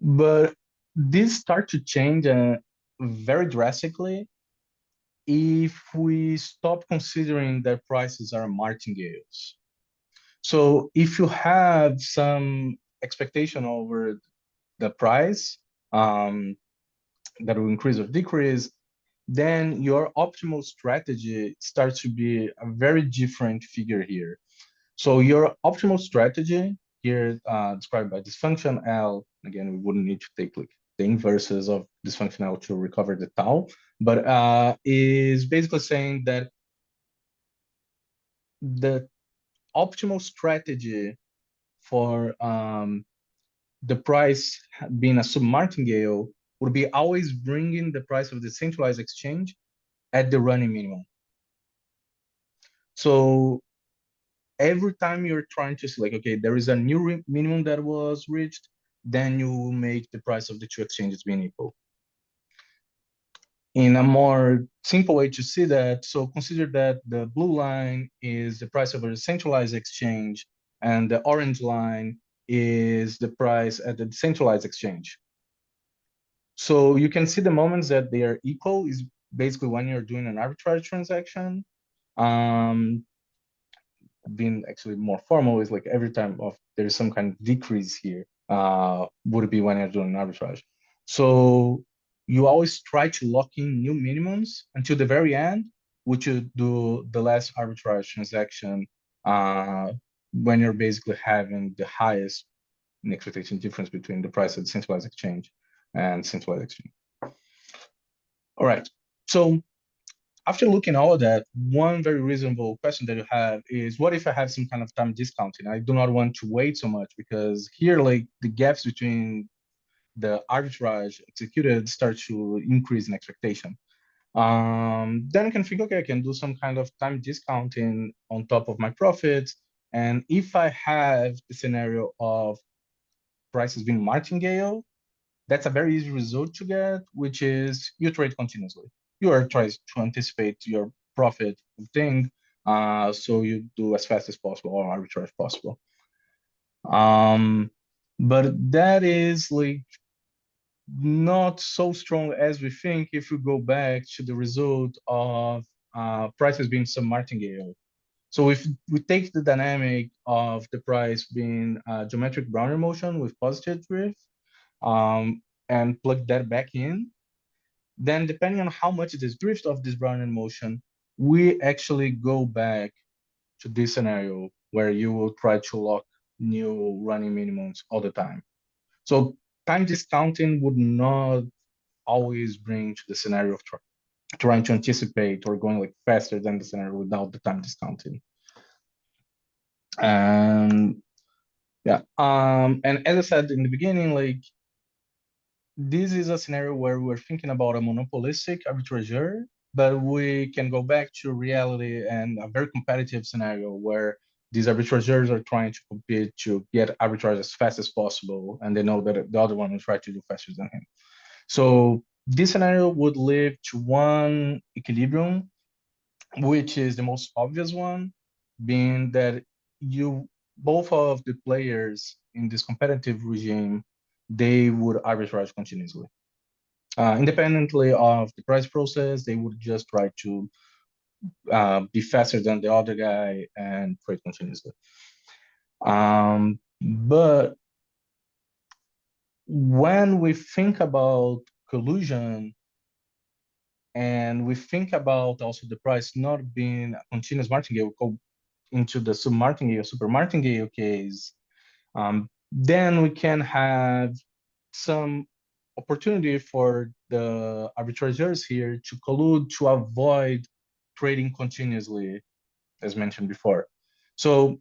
But these start to change very drastically if we stop considering that prices are martingales. So if you have some expectation over the price that will increase or decrease, then your optimal strategy starts to be a very different figure here. So your optimal strategy here described by this function L, again, we wouldn't need to take like the inverses of this function L to recover the tau, but is basically saying that the optimal strategy for the price being a sub-martingale would be always bringing the price of the centralized exchange at the running minimum. So every time you're trying to select, okay, there is a new minimum that was reached, then you will make the price of the two exchanges being equal. In a more simple way to see that, so consider that the blue line is the price of a centralized exchange, and the orange line is the price at the decentralized exchange. So you can see the moments that they are equal is basically when you're doing an arbitrage transaction. Being actually more formal is like every time there is some kind of decrease here, would be when you're doing arbitrage. So you always try to lock in new minimums until the very end, which you do the last arbitrage transaction when you're basically having the highest expectation difference between the price of the centralized exchange and centralized exchange. All right, so after looking at all of that, one very reasonable question that you have is, what if I have some kind of time discounting? I do not want to wait so much, because here, like, the gaps between the arbitrage executed start to increase in expectation. Then I can think, okay, I can do some kind of time discounting on top of my profits. And if I have the scenario of prices being martingale, that's a very easy result to get, which is you trade continuously. You are trying to anticipate your profit thing, so you do as fast as possible or arbitrage as possible. But that is like not so strong as we think if we go back to the result of prices being sub-martingale. So if we take the dynamic of the price being geometric Brownian motion with positive drift, and plug that back in, then depending on how much it is drift of this Brownian motion, we actually go back to this scenario where you will try to lock new running minimums all the time. So time discounting would not always bring to the scenario of trying to anticipate or going like faster than the scenario without the time discounting. And yeah, and as I said in the beginning, like, this is a scenario where we're thinking about a monopolistic arbitrageur, but we can go back to reality and a very competitive scenario where these arbitrageurs are trying to compete to get arbitrage as fast as possible, and they know that the other one will try to do faster than him. So this scenario would lead to one equilibrium, which is the most obvious one, being that both of the players in this competitive regime, they would arbitrage continuously. Independently of the price process, they would just try to be faster than the other guy and trade continuously. But when we think about collusion, and we think about also the price not being a continuous martingale, we go into the sub-martingale, super martingale case, then we can have some opportunity for the arbitrageurs here to collude to avoid trading continuously, as mentioned before. So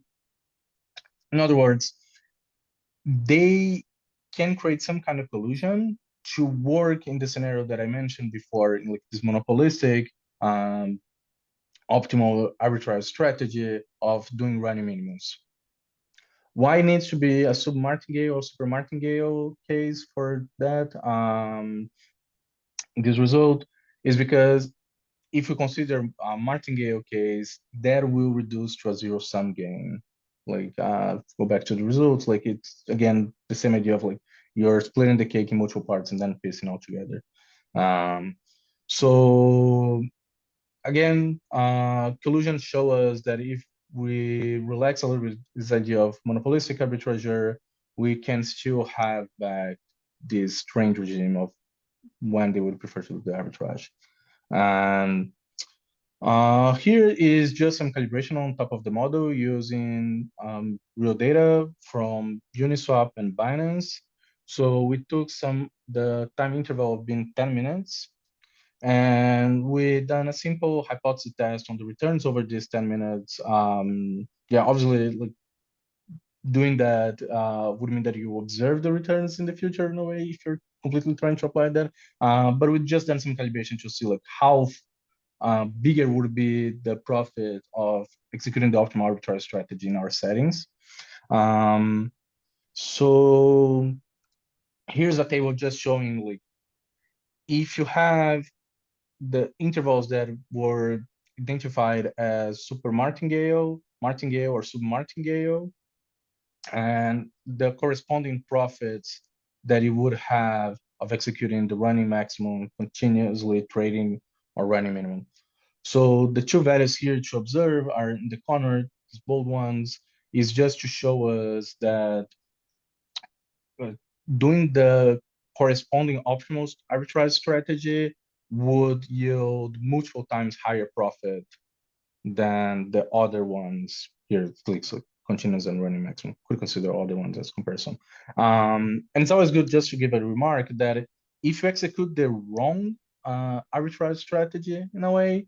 in other words, they can create some kind of collusion to work in the scenario that I mentioned before, in like this monopolistic optimal arbitrage strategy of doing running minimums. Why it needs to be a sub-martingale or super martingale case for that? This result is because if you consider a martingale case, that will reduce to a zero-sum game. Like, go back to the results, like, it's again the same idea of like you're splitting the cake in multiple parts and then piecing all together. So again, collusion show us that if we relax a little bit this idea of monopolistic arbitrageur, we can still have back this strange regime of when they would prefer to do the arbitrage. And here is just some calibration on top of the model using real data from Uniswap and Binance. So we took the time interval of being 10 minutes, and we done a simple hypothesis test on the returns over these 10 minutes. Yeah, obviously, like, doing that would mean that you observe the returns in the future in a way if you're completely trying to apply that. But we just done some calibration to see like how bigger would be the profit of executing the optimal arbitrage strategy in our settings. So here's a table just showing like if you have the intervals that were identified as super martingale, martingale, or sub-martingale, and the corresponding profits that you would have of executing the running maximum, continuously trading, or running minimum. So the two values here to observe are in the corner, these bold ones, is just to show us that doing the corresponding optimal arbitrage strategy would yield multiple times higher profit than the other ones here. It clicks like continuous and running maximum. Could consider other ones as comparison. And it's always good just to give a remark that if you execute the wrong arbitrage strategy in a way,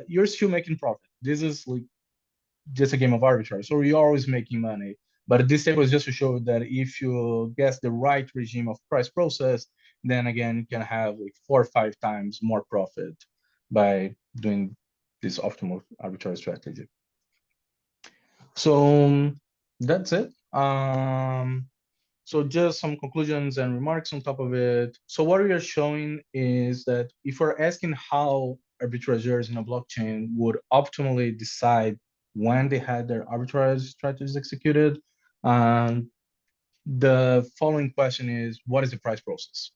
you're still making profit. This is like just a game of arbitrage, so you're always making money. But this table is just to show that if you guess the right regime of price process, then again, you can have like 4 or 5 times more profit by doing this optimal arbitrage strategy. So that's it. So just some conclusions and remarks on top of it. So what we are showing is that if we're asking how arbitrageurs in a blockchain would optimally decide when they had their arbitrage strategies executed, the following question is, what is the price process?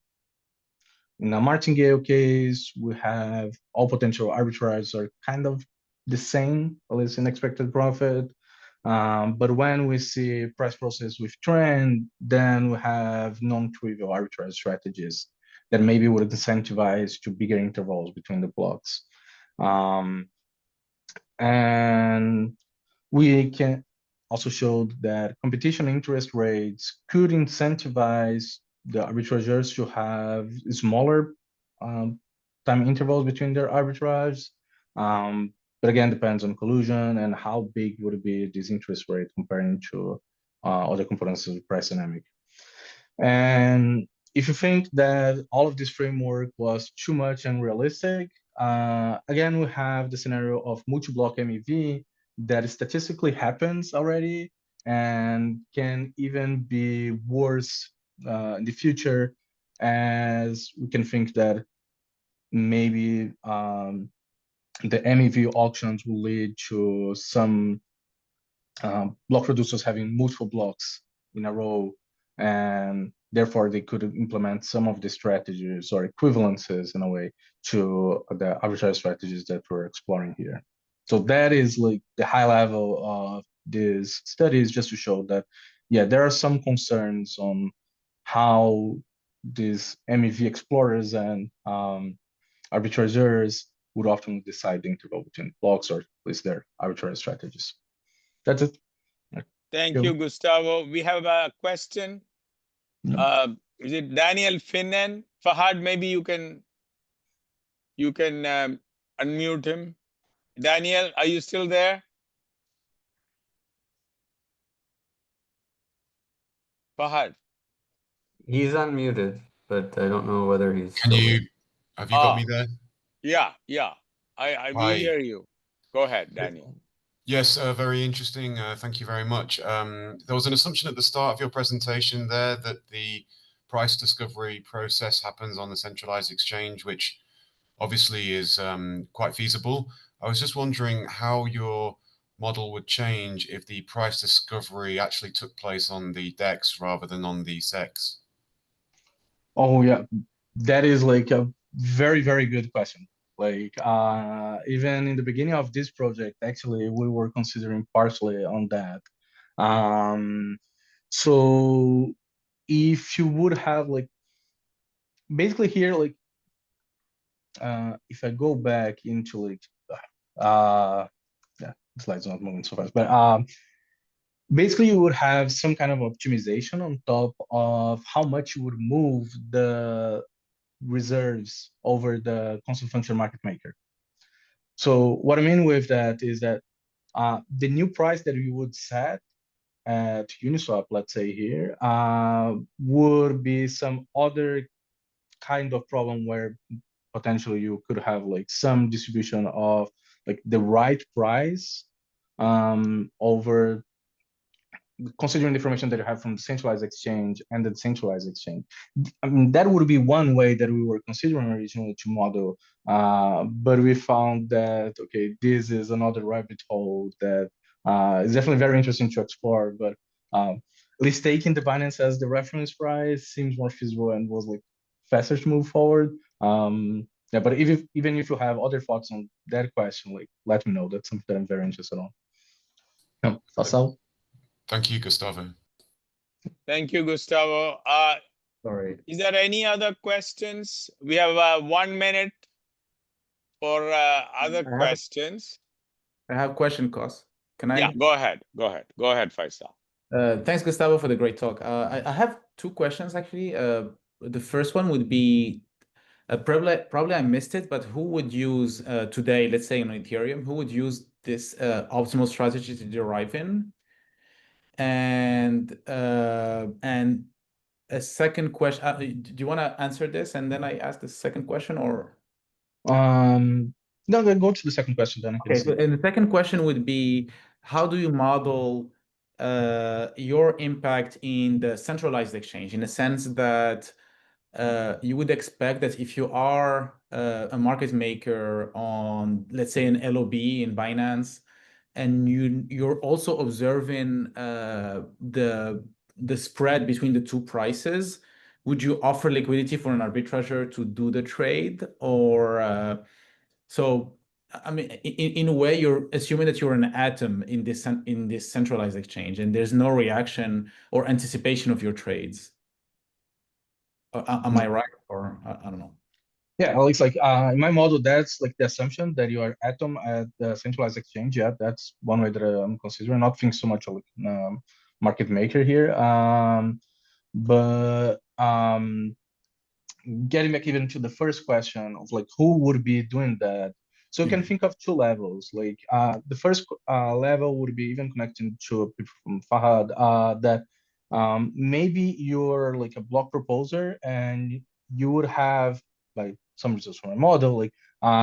In a martingale case, we have all potential arbitrages are kind of the same, at least in expected profit. But when we see price process with trend, then we have non-trivial arbitrage strategies that maybe would incentivize to bigger intervals between the blocks. And we can also show that competition interest rates could incentivize the arbitrageurs to have smaller time intervals between their arbitrage. But again, depends on collusion and how big would be this interest rate comparing to other components of the price dynamic. And if you think that all of this framework was too much and realistic, again, we have the scenario of multi-block MEV that statistically happens already and can even be worse in the future, as we can think that maybe the MEV auctions will lead to some block producers having multiple blocks in a row, and therefore they could implement some of the strategies or equivalences in a way to the arbitrage strategies that we're exploring here. So that is like the high level of this study, is just to show that, yeah, there are some concerns on how these MEV explorers and arbitrageurs would often decide the interval between blocks, or at least their arbitrary strategies. That's it. Thank you, Gustavo. We have a question. Is it Daniel Finnen? Fahad, maybe you can unmute him. Daniel, are you still there? Fahad. He's unmuted, but I don't know whether he's. Have you got me there? Yeah. We hear you. Go ahead, Daniel. Yes, very interesting. Thank you very much. There was an assumption at the start of your presentation there that the price discovery process happens on the centralized exchange, which obviously is quite feasible. I was just wondering how your model would change if the price discovery actually took place on the DEX rather than on the SEX. Oh yeah, that is like a very, very good question. Like even in the beginning of this project, actually, we were considering partially on that. So if you would have like, basically here, like if I go back into like, yeah, the slide's not moving so fast, but basically you would have some kind of optimization on top of how much you would move the reserves over the constant function market maker. So what I mean with that is that the new price that we would set at Uniswap, let's say here, would be some other kind of problem where potentially you could have like some distribution of like the right price over, considering the information that you have from the centralized exchange and the decentralized exchange. I mean, that would be one way that we were considering originally to model, but we found that, okay, this is another rabbit hole that is definitely very interesting to explore, but at least taking the Binance as the reference price seems more feasible and was like faster to move forward. Yeah, but even if you have other thoughts on that question, like let me know. That's something that I'm very interested on. Yeah, Fayçal? Thank you, Gustavo. Thank you, Gustavo. Sorry. Is there any other questions? We have 1 minute for other questions. I have a question, Kose. Can I? Yeah, go ahead. Go ahead, Fayçal. Thanks, Gustavo, for the great talk. I have two questions, actually. The first one would be, Probably I missed it, but who would use today, let's say on Ethereum, who would use this optimal strategy to derive in? And a second question, do you want to answer this and then I ask the second question, or? No, then go to the second question, then I can Okay, see. and the second question would be, how do you model your impact in the centralized exchange, in the sense that you would expect that if you are a market maker on, let's say, an LOB in Binance, and you're also observing the spread between the two prices, would you offer liquidity for an arbitrager to do the trade? Or so I mean, in a way, you're assuming that you're an atom in this centralized exchange, and there's no reaction or anticipation of your trades. Am I right? Or I don't know. Yeah, Alex, like in my model, that's like the assumption that you are atom at the centralized exchange. Yeah, that's one way that I'm considering. Not think so much of like market maker here. But getting back even to the first question of like who would be doing that. So you can think of two levels. Like the first level would be even connecting to people from Fahad that maybe you're like a block proposer and you would have like some results from a model, like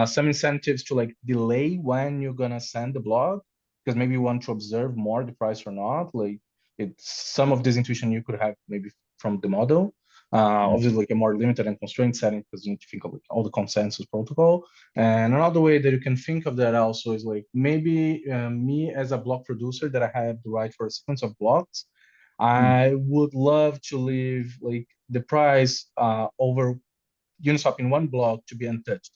some incentives to like delay when you're gonna send the block, because maybe you want to observe more the price or not. Like it's some of this intuition you could have maybe from the model. Obviously like a more limited and constrained setting, because you need to think of like all the consensus protocol. And another way that you can think of that also is like maybe me as a block producer that I have the right for a sequence of blocks, I would love to leave like the price over Uniswap in one block to be untouched.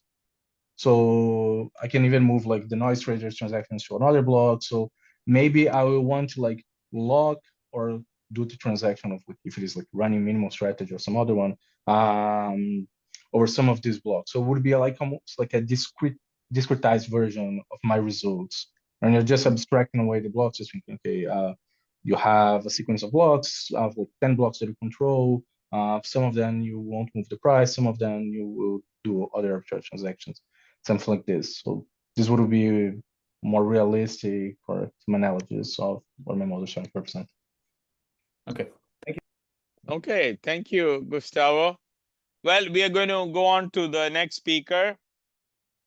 So I can even move like the noise traders transactions to another block. So maybe I will want to like lock or do the transaction of like, if it is like running minimum strategy or some other one over some of these blocks. So it would be like almost like a discretized version of my results. And you're just abstracting away the blocks, just thinking, okay, you have a sequence of blocks, of like 10 blocks that you control. Some of them you won't move the price, some of them you will do other arbitrage transactions, something like this. So this would be more realistic for some analogies of what my model is trying to represent. Okay, thank you. Okay, thank you, Gustavo. Well, we are going to go on to the next speaker,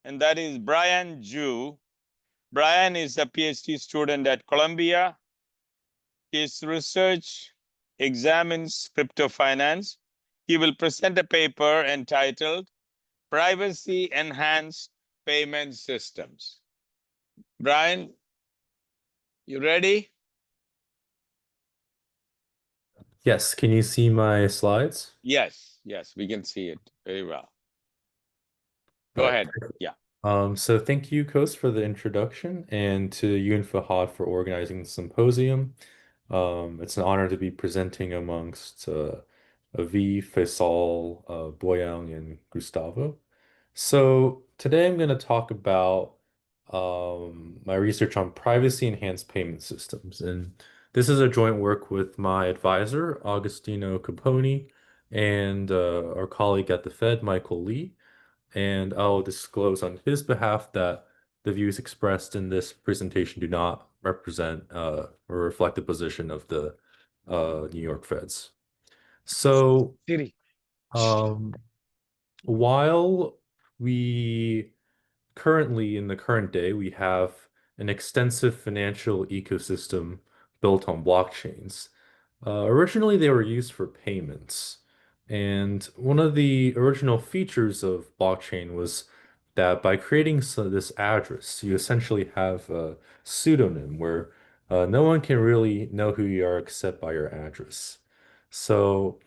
and that is Brian Ju. Brian is a PhD student at Columbia. His research examines crypto finance. He will present a paper entitled Privacy Enhanced Payment Systems. Brian, you ready? Yes, can you see my slides? Yes, we can see it very well. Go ahead. Yeah. So thank you, Kose, for the introduction, and to you and Fahad for organizing the symposium. It's an honor to be presenting amongst Aviv, Fayçal, Boyang, and Gustavo. So today I'm going to talk about my research on privacy-enhanced payment systems. And this is a joint work with my advisor, Agostino Caponi, and our colleague at the Fed, Michael Lee. And I'll disclose on his behalf that the views expressed in this presentation do not represent or reflect the position of the New York Feds. So while we currently, in the current day, we have an extensive financial ecosystem built on blockchains. Originally, they were used for payments. And one of the original features of blockchain was that by creating this address, you essentially have a pseudonym where no one can really know who you are except by your address. So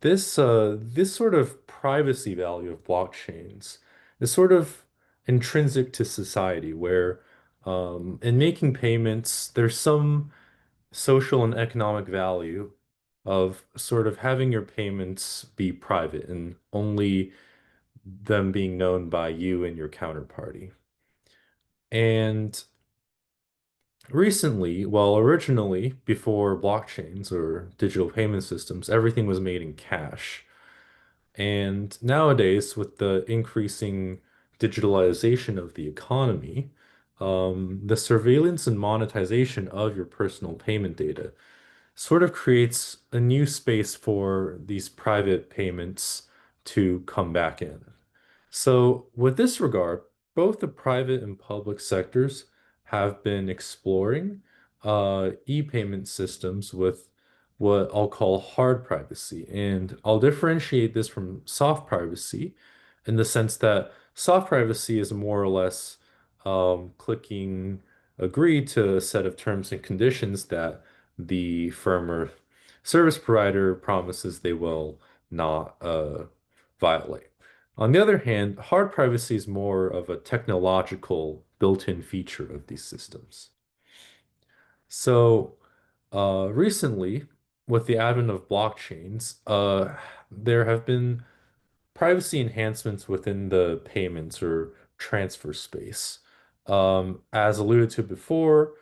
this sort of privacy value of blockchains is sort of intrinsic to society, where in making payments, there's some social and economic value of sort of having your payments be private and only them being known by you and your counterparty. And recently, well, originally, before blockchains or digital payment systems, everything was made in cash. And nowadays, with the increasing digitalization of the economy, the surveillance and monetization of your personal payment data sort of creates a new space for these private payments to come back in. So, with this regard, both the private and public sectors have been exploring e-payment systems with what I'll call hard privacy. And I'll differentiate this from soft privacy in the sense that soft privacy is more or less clicking agree to a set of terms and conditions that the firm or service provider promises they will not violate. On the other hand, hard privacy is more of a technological built-in feature of these systems. So recently, with the advent of blockchains, there have been privacy enhancements within the payments or transfer space. As alluded to before,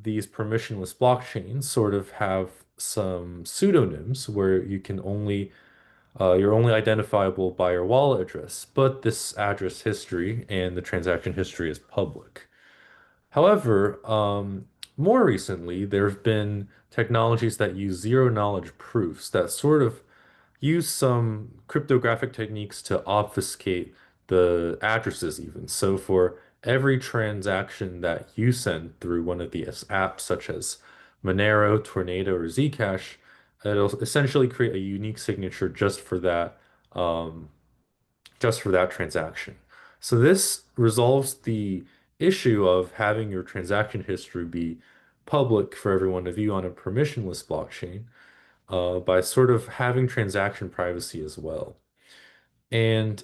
these permissionless blockchains sort of have some pseudonyms where you're only identifiable by your wallet address, but this address history and the transaction history is public. However, more recently, there have been technologies that use zero knowledge proofs that sort of use some cryptographic techniques to obfuscate the addresses even. So for every transaction that you send through one of these apps, such as Monero, Tornado, or Zcash, it'll essentially create a unique signature um, just for that transaction. So this resolves the issue of having your transaction history be public for everyone to view on a permissionless blockchain by sort of having transaction privacy as well. And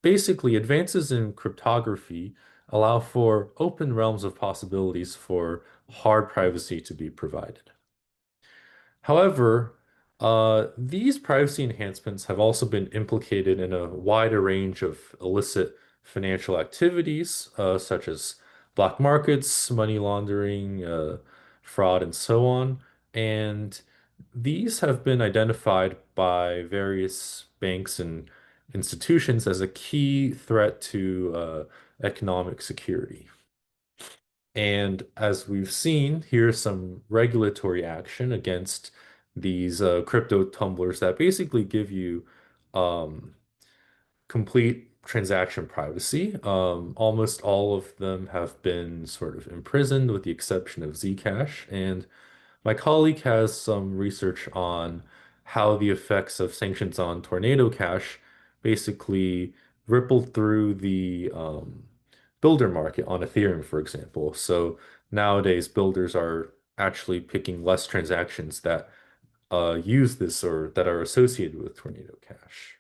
basically, advances in cryptography allow for open realms of possibilities for hard privacy to be provided. However, these privacy enhancements have also been implicated in a wider range of illicit financial activities, such as black markets, money laundering, fraud, and so on. And these have been identified by various banks and institutions as a key threat to economic security. And as we've seen, here's some regulatory action against these crypto tumblers that basically give you um, complete transaction privacy. Almost all of them have been sort of imprisoned with the exception of Zcash. And my colleague has some research on how the effects of sanctions on Tornado Cash basically rippled through the builder market on Ethereum, for example. So nowadays, builders are actually picking less transactions that use this or that are associated with Tornado Cash.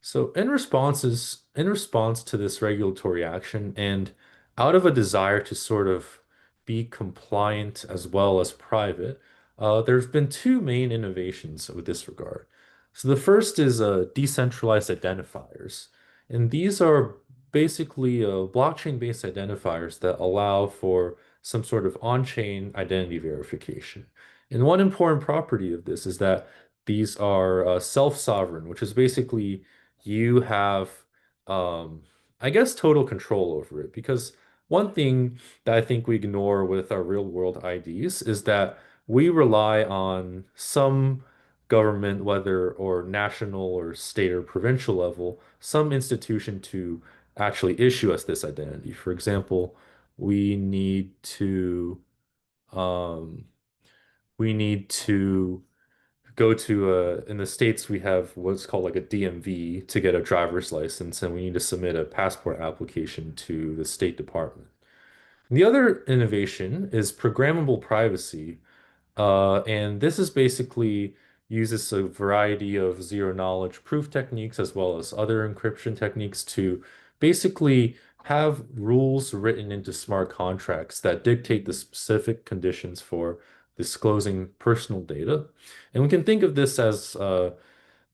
So in response to this regulatory action and out of a desire to sort of be compliant as well as private, there's been two main innovations with this regard. So the first is decentralized identifiers, and these are basically blockchain-based identifiers that allow for some sort of on-chain identity verification. And one important property of this is that these are self-sovereign, which is basically you have, I guess, total control over it. Because one thing that I think we ignore with our real world IDs is that we rely on some government, whether or national or state or provincial level, some institution to actually issue us this identity. For example, we need to um, we need to go to in the States we have what's called like a DMV to get a driver's license, and we need to submit a passport application to the State Department. The other innovation is programmable privacy, and this is basically uses a variety of zero knowledge proof techniques as well as other encryption techniques to basically have rules written into smart contracts that dictate the specific conditions for disclosing personal data. And we can think of this as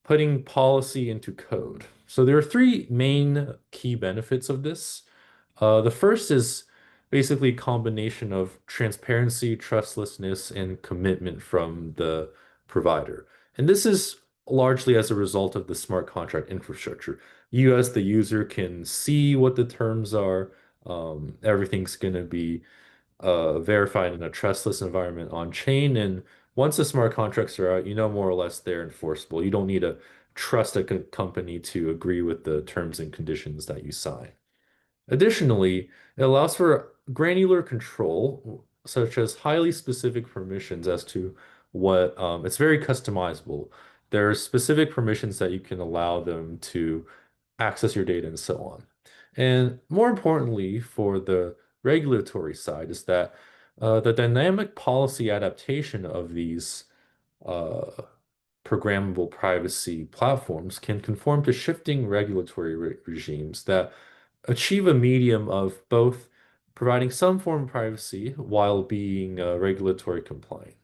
putting policy into code. So there are three main key benefits of this. The first is basically a combination of transparency, trustlessness, and commitment from the provider. And this is largely as a result of the smart contract infrastructure. You, as the user, can see what the terms are. Everything's going to be verified in a trustless environment on chain. And once the smart contracts are out, you know more or less they're enforceable. You don't need to trust a company to agree with the terms and conditions that you sign. Additionally, it allows for granular control, such as highly specific permissions as to what it's very customizable. There are specific permissions that you can allow them to access your data and so on. And more importantly, for the regulatory side, is that the dynamic policy adaptation of these uh, programmable privacy platforms can conform to shifting regulatory regimes that achieve a medium of both providing some form of privacy while being regulatory compliant.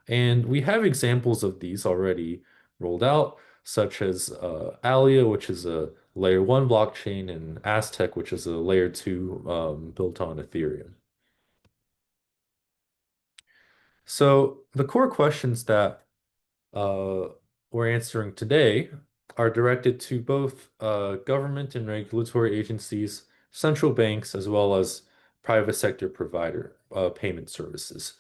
And we have examples of these already rolled out, such as Alia, which is a layer 1 blockchain, and Aztec, which is a layer 2 built on Ethereum. So the core questions that we're answering today are directed to both government and regulatory agencies, central banks, as well as private sector provider payment services,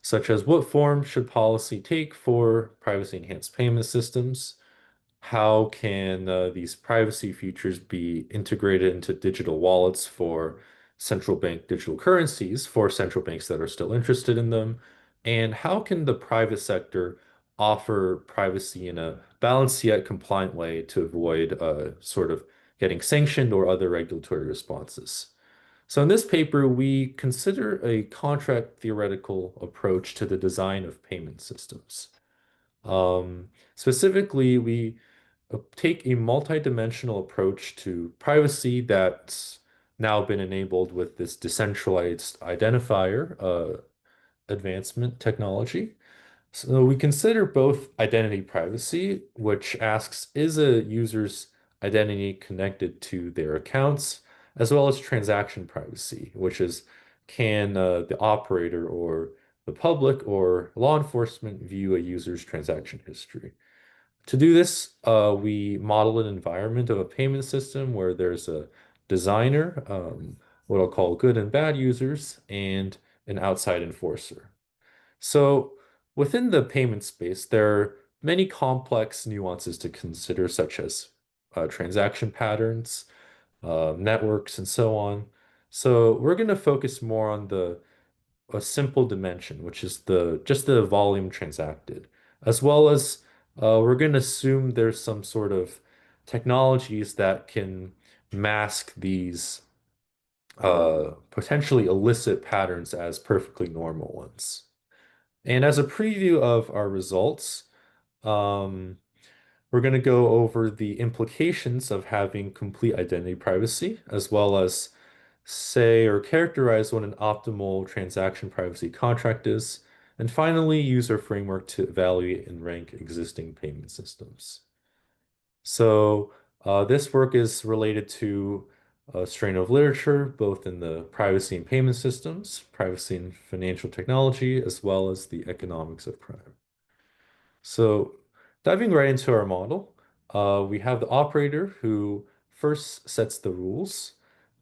such as what form should policy take for privacy-enhanced payment systems? How can these privacy features be integrated into digital wallets for central bank digital currencies for central banks that are still interested in them? And how can the private sector offer privacy in a balanced yet compliant way to avoid sort of getting sanctioned or other regulatory responses? So in this paper, we consider a contract theoretical approach to the design of payment systems. Specifically, we take a multidimensional approach to privacy that's now been enabled with this decentralized identifier advancement technology. So we consider both identity privacy, which asks, is a user's identity connected to their accounts, as well as transaction privacy, which is, can the operator or the public or law enforcement view a user's transaction history? To do this, we model an environment of a payment system where there's a designer, what I'll call good and bad users, and an outside enforcer. So within the payment space, there are many complex nuances to consider, such as transaction patterns, networks, and so on. So we're going to focus more on a simple dimension, which is just the volume transacted, as well as we're going to assume there's some sort of technologies that can mask these potentially illicit patterns as perfectly normal ones. And as a preview of our results, we're going to go over the implications of having complete identity privacy, as well as say or characterize what an optimal transaction privacy contract is, and finally use our framework to evaluate and rank existing payment systems. So this work is related to a strain of literature, both in the privacy and payment systems, privacy and financial technology, as well as the economics of crime. So diving right into our model, we have the operator who first sets the rules.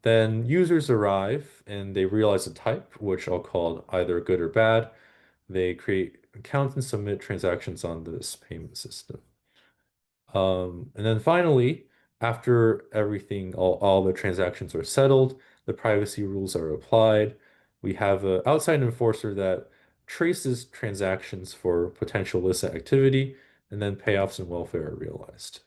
Then users arrive and they realize a type, which I'll call either good or bad. They create accounts and submit transactions on this payment system. And then finally, after everything, all the transactions are settled, the privacy rules are applied. We have an outside enforcer that traces transactions for potential illicit activity, and then payoffs and welfare are realized.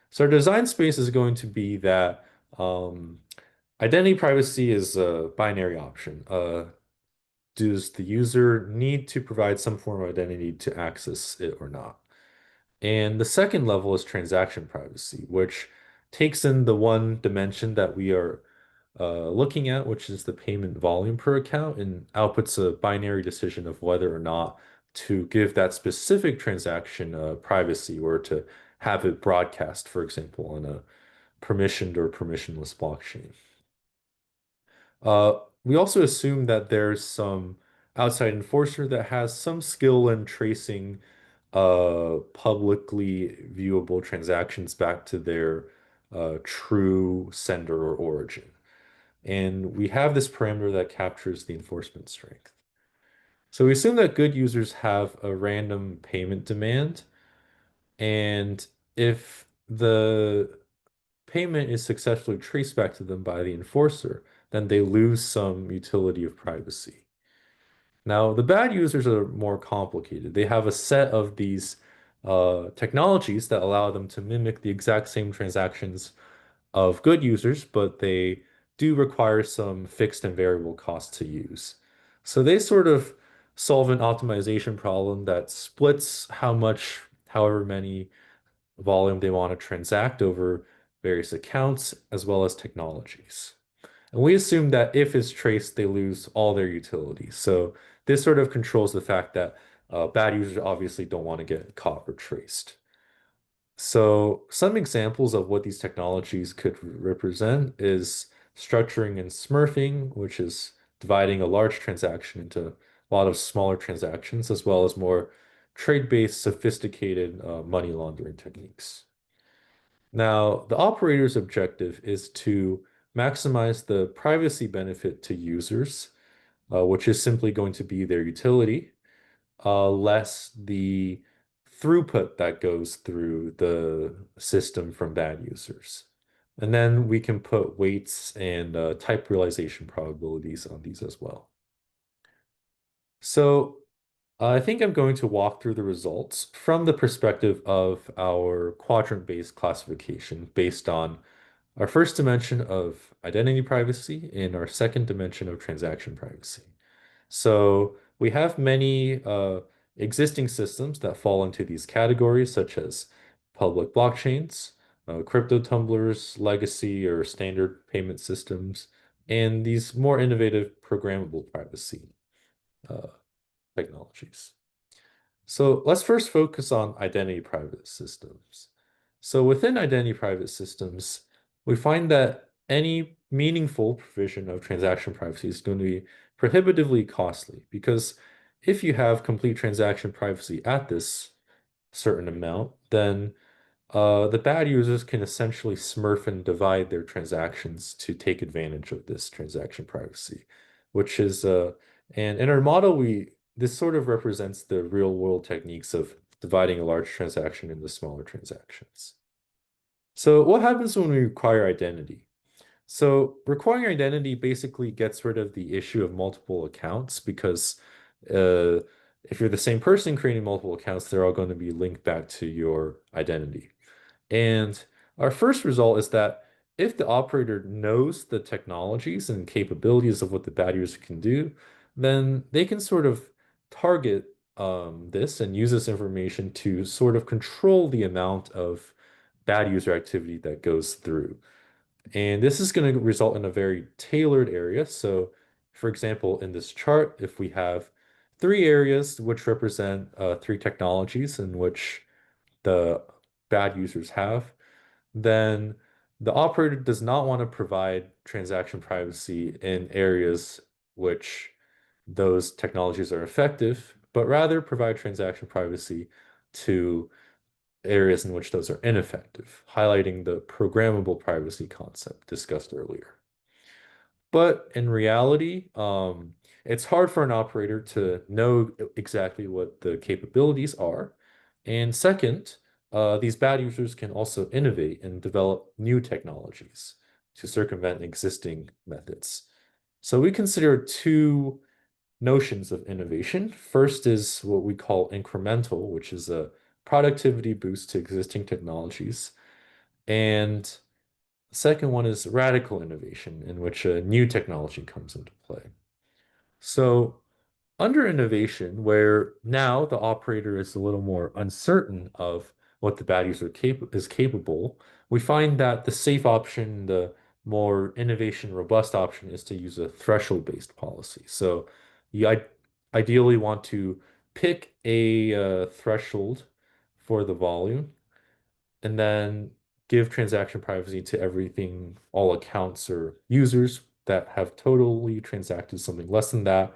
So our design space is going to be that identity privacy is a binary option. Does the user need to provide some form of identity to access it or not? And the second level is transaction privacy, which takes in the one dimension that we are looking at, which is the payment volume per account, and outputs a binary decision of whether or not to give that specific transaction privacy or to have it broadcast, for example, on a permissioned or permissionless blockchain. We also assume that there's some outside enforcer that has some skill in tracing publicly viewable transactions back to their true sender or origin. And we have this parameter that captures the enforcement strength. So we assume that good users have a random payment demand, and if the payment is successfully traced back to them by the enforcer, then they lose some utility of privacy. Now, the bad users are more complicated. They have a set of these technologies that allow them to mimic the exact same transactions of good users, but they do require some fixed and variable costs to use. So they sort of solve an optimization problem that splits however many volume they want to transact over various accounts as well as technologies. And we assume that if it's traced, they lose all their utilities. So this sort of controls the fact that bad users obviously don't want to get caught or traced. So some examples of what these technologies could represent is structuring and smurfing, which is dividing a large transaction into a lot of smaller transactions, as well as more trade-based, sophisticated money laundering techniques. Now, the operator's objective is to maximize the privacy benefit to users, which is simply going to be their utility, less the throughput that goes through the system from bad users. And then we can put weights and type realization probabilities on these as well. So I think I'm going to walk through the results from the perspective of our quadrant-based classification based on our first dimension of identity privacy and our second dimension of transaction privacy. So we have many existing systems that fall into these categories, such as public blockchains, crypto tumblers, legacy or standard payment systems, and these more innovative programmable privacy technologies. So let's first focus on identity private systems. So within identity private systems, we find that any meaningful provision of transaction privacy is going to be prohibitively costly, because if you have complete transaction privacy at this certain amount, then the bad users can essentially smurf and divide their transactions to take advantage of this transaction privacy, which is, and in our model, this sort of represents the real world techniques of dividing a large transaction into smaller transactions. So what happens when we require identity? So requiring identity basically gets rid of the issue of multiple accounts, because if you're the same person creating multiple accounts, they're all going to be linked back to your identity. And our first result is that if the operator knows the technologies and capabilities of what the bad user can do, then they can sort of target this and use this information to sort of control the amount of bad user activity that goes through. And this is going to result in a very tailored area. So, for example, in this chart, if we have 3 areas which represent 3 technologies in which the bad users have, then the operator does not want to provide transaction privacy in areas which those technologies are effective, but rather provide transaction privacy to areas in which those are ineffective, highlighting the programmable privacy concept discussed earlier. But in reality, it's hard for an operator to know exactly what the capabilities are. And second, these bad users can also innovate and develop new technologies to circumvent existing methods. So we consider 2 notions of innovation. First is what we call incremental, which is a productivity boost to existing technologies. And the second one is radical innovation, in which a new technology comes into play. So under innovation, where now the operator is a little more uncertain of what the bad user is capable, we find that the safe option, the more innovation robust option, is to use a threshold-based policy. So you ideally want to pick a threshold for the volume and then give transaction privacy to everything, all accounts or users that have totally transacted something less than that,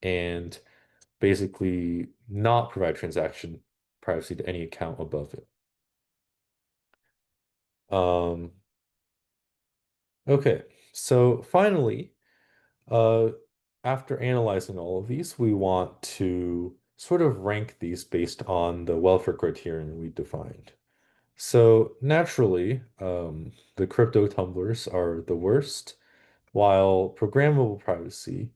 and basically not provide transaction privacy to any account above it. Okay, so finally, after analyzing all of these, we want to sort of rank these based on the welfare criterion we defined. So naturally, the crypto tumblers are the worst, while programmable privacy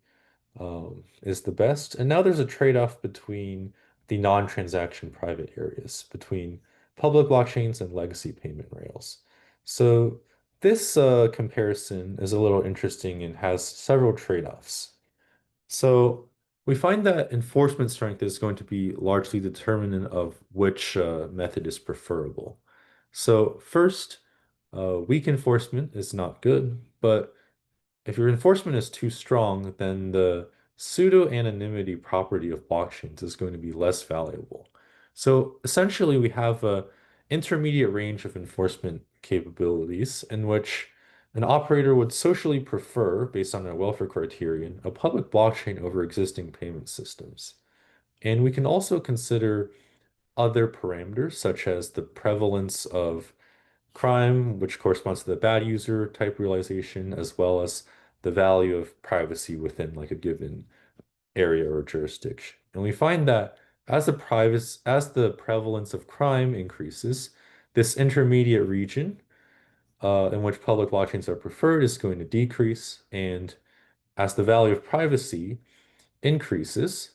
is the best. And now there's a trade-off between the non-transaction private areas, between public blockchains and legacy payment rails. So this comparison is a little interesting and has several trade-offs. So we find that enforcement strength is going to be largely determinant of which method is preferable. So first, weak enforcement is not good, but if your enforcement is too strong, then the pseudo-anonymity property of blockchains is going to be less valuable. So essentially, we have an intermediate range of enforcement capabilities in which an operator would socially prefer, based on a welfare criterion, a public blockchain over existing payment systems. And we can also consider other parameters, such as the prevalence of crime, which corresponds to the bad user type realization, as well as the value of privacy within like a given area or jurisdiction. And we find that as the prevalence of crime increases, this intermediate region in which public blockchains are preferred is going to decrease, and as the value of privacy increases,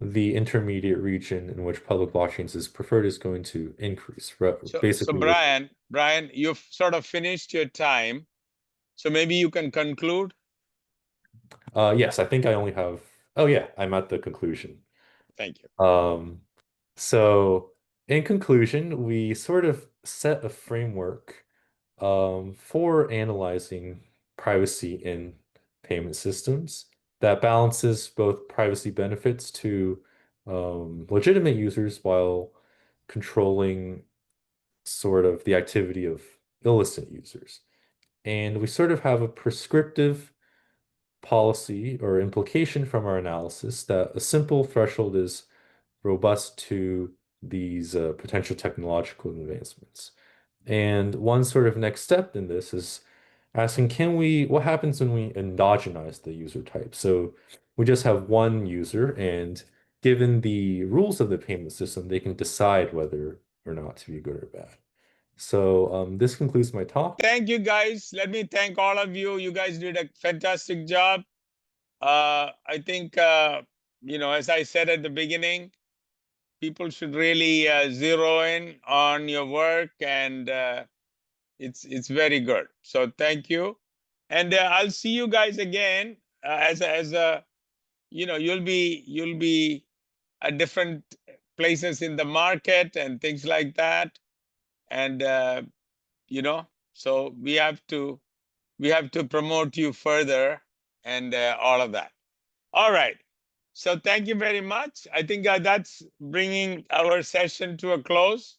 the intermediate region in which public blockchains is preferred is going to increase. So Brian, you've sort of finished your time. So maybe you can conclude. Yes, I think I only have, oh yeah, I'm at the conclusion. Thank you. So in conclusion, we sort of set a framework for analyzing privacy in payment systems that balances both privacy benefits to legitimate users while controlling sort of the activity of illicit users. And we sort of have a prescriptive policy or implication from our analysis that a simple threshold is robust to these potential technological advancements. And one sort of next step in this is asking, what happens when we endogenize the user type? So we just have one user, and given the rules of the payment system, they can decide whether or not to be good or bad. So this concludes my talk. Thank you, guys. Let me thank all of you. You guys did a fantastic job. I think, as I said at the beginning, people should really zero in on your work, and it's very good. So thank you, and I'll see you guys again you'll be at different places in the market and things like that, and so we have to promote you further and all of that. All right. So thank you very much. I think that's bringing our session to a close.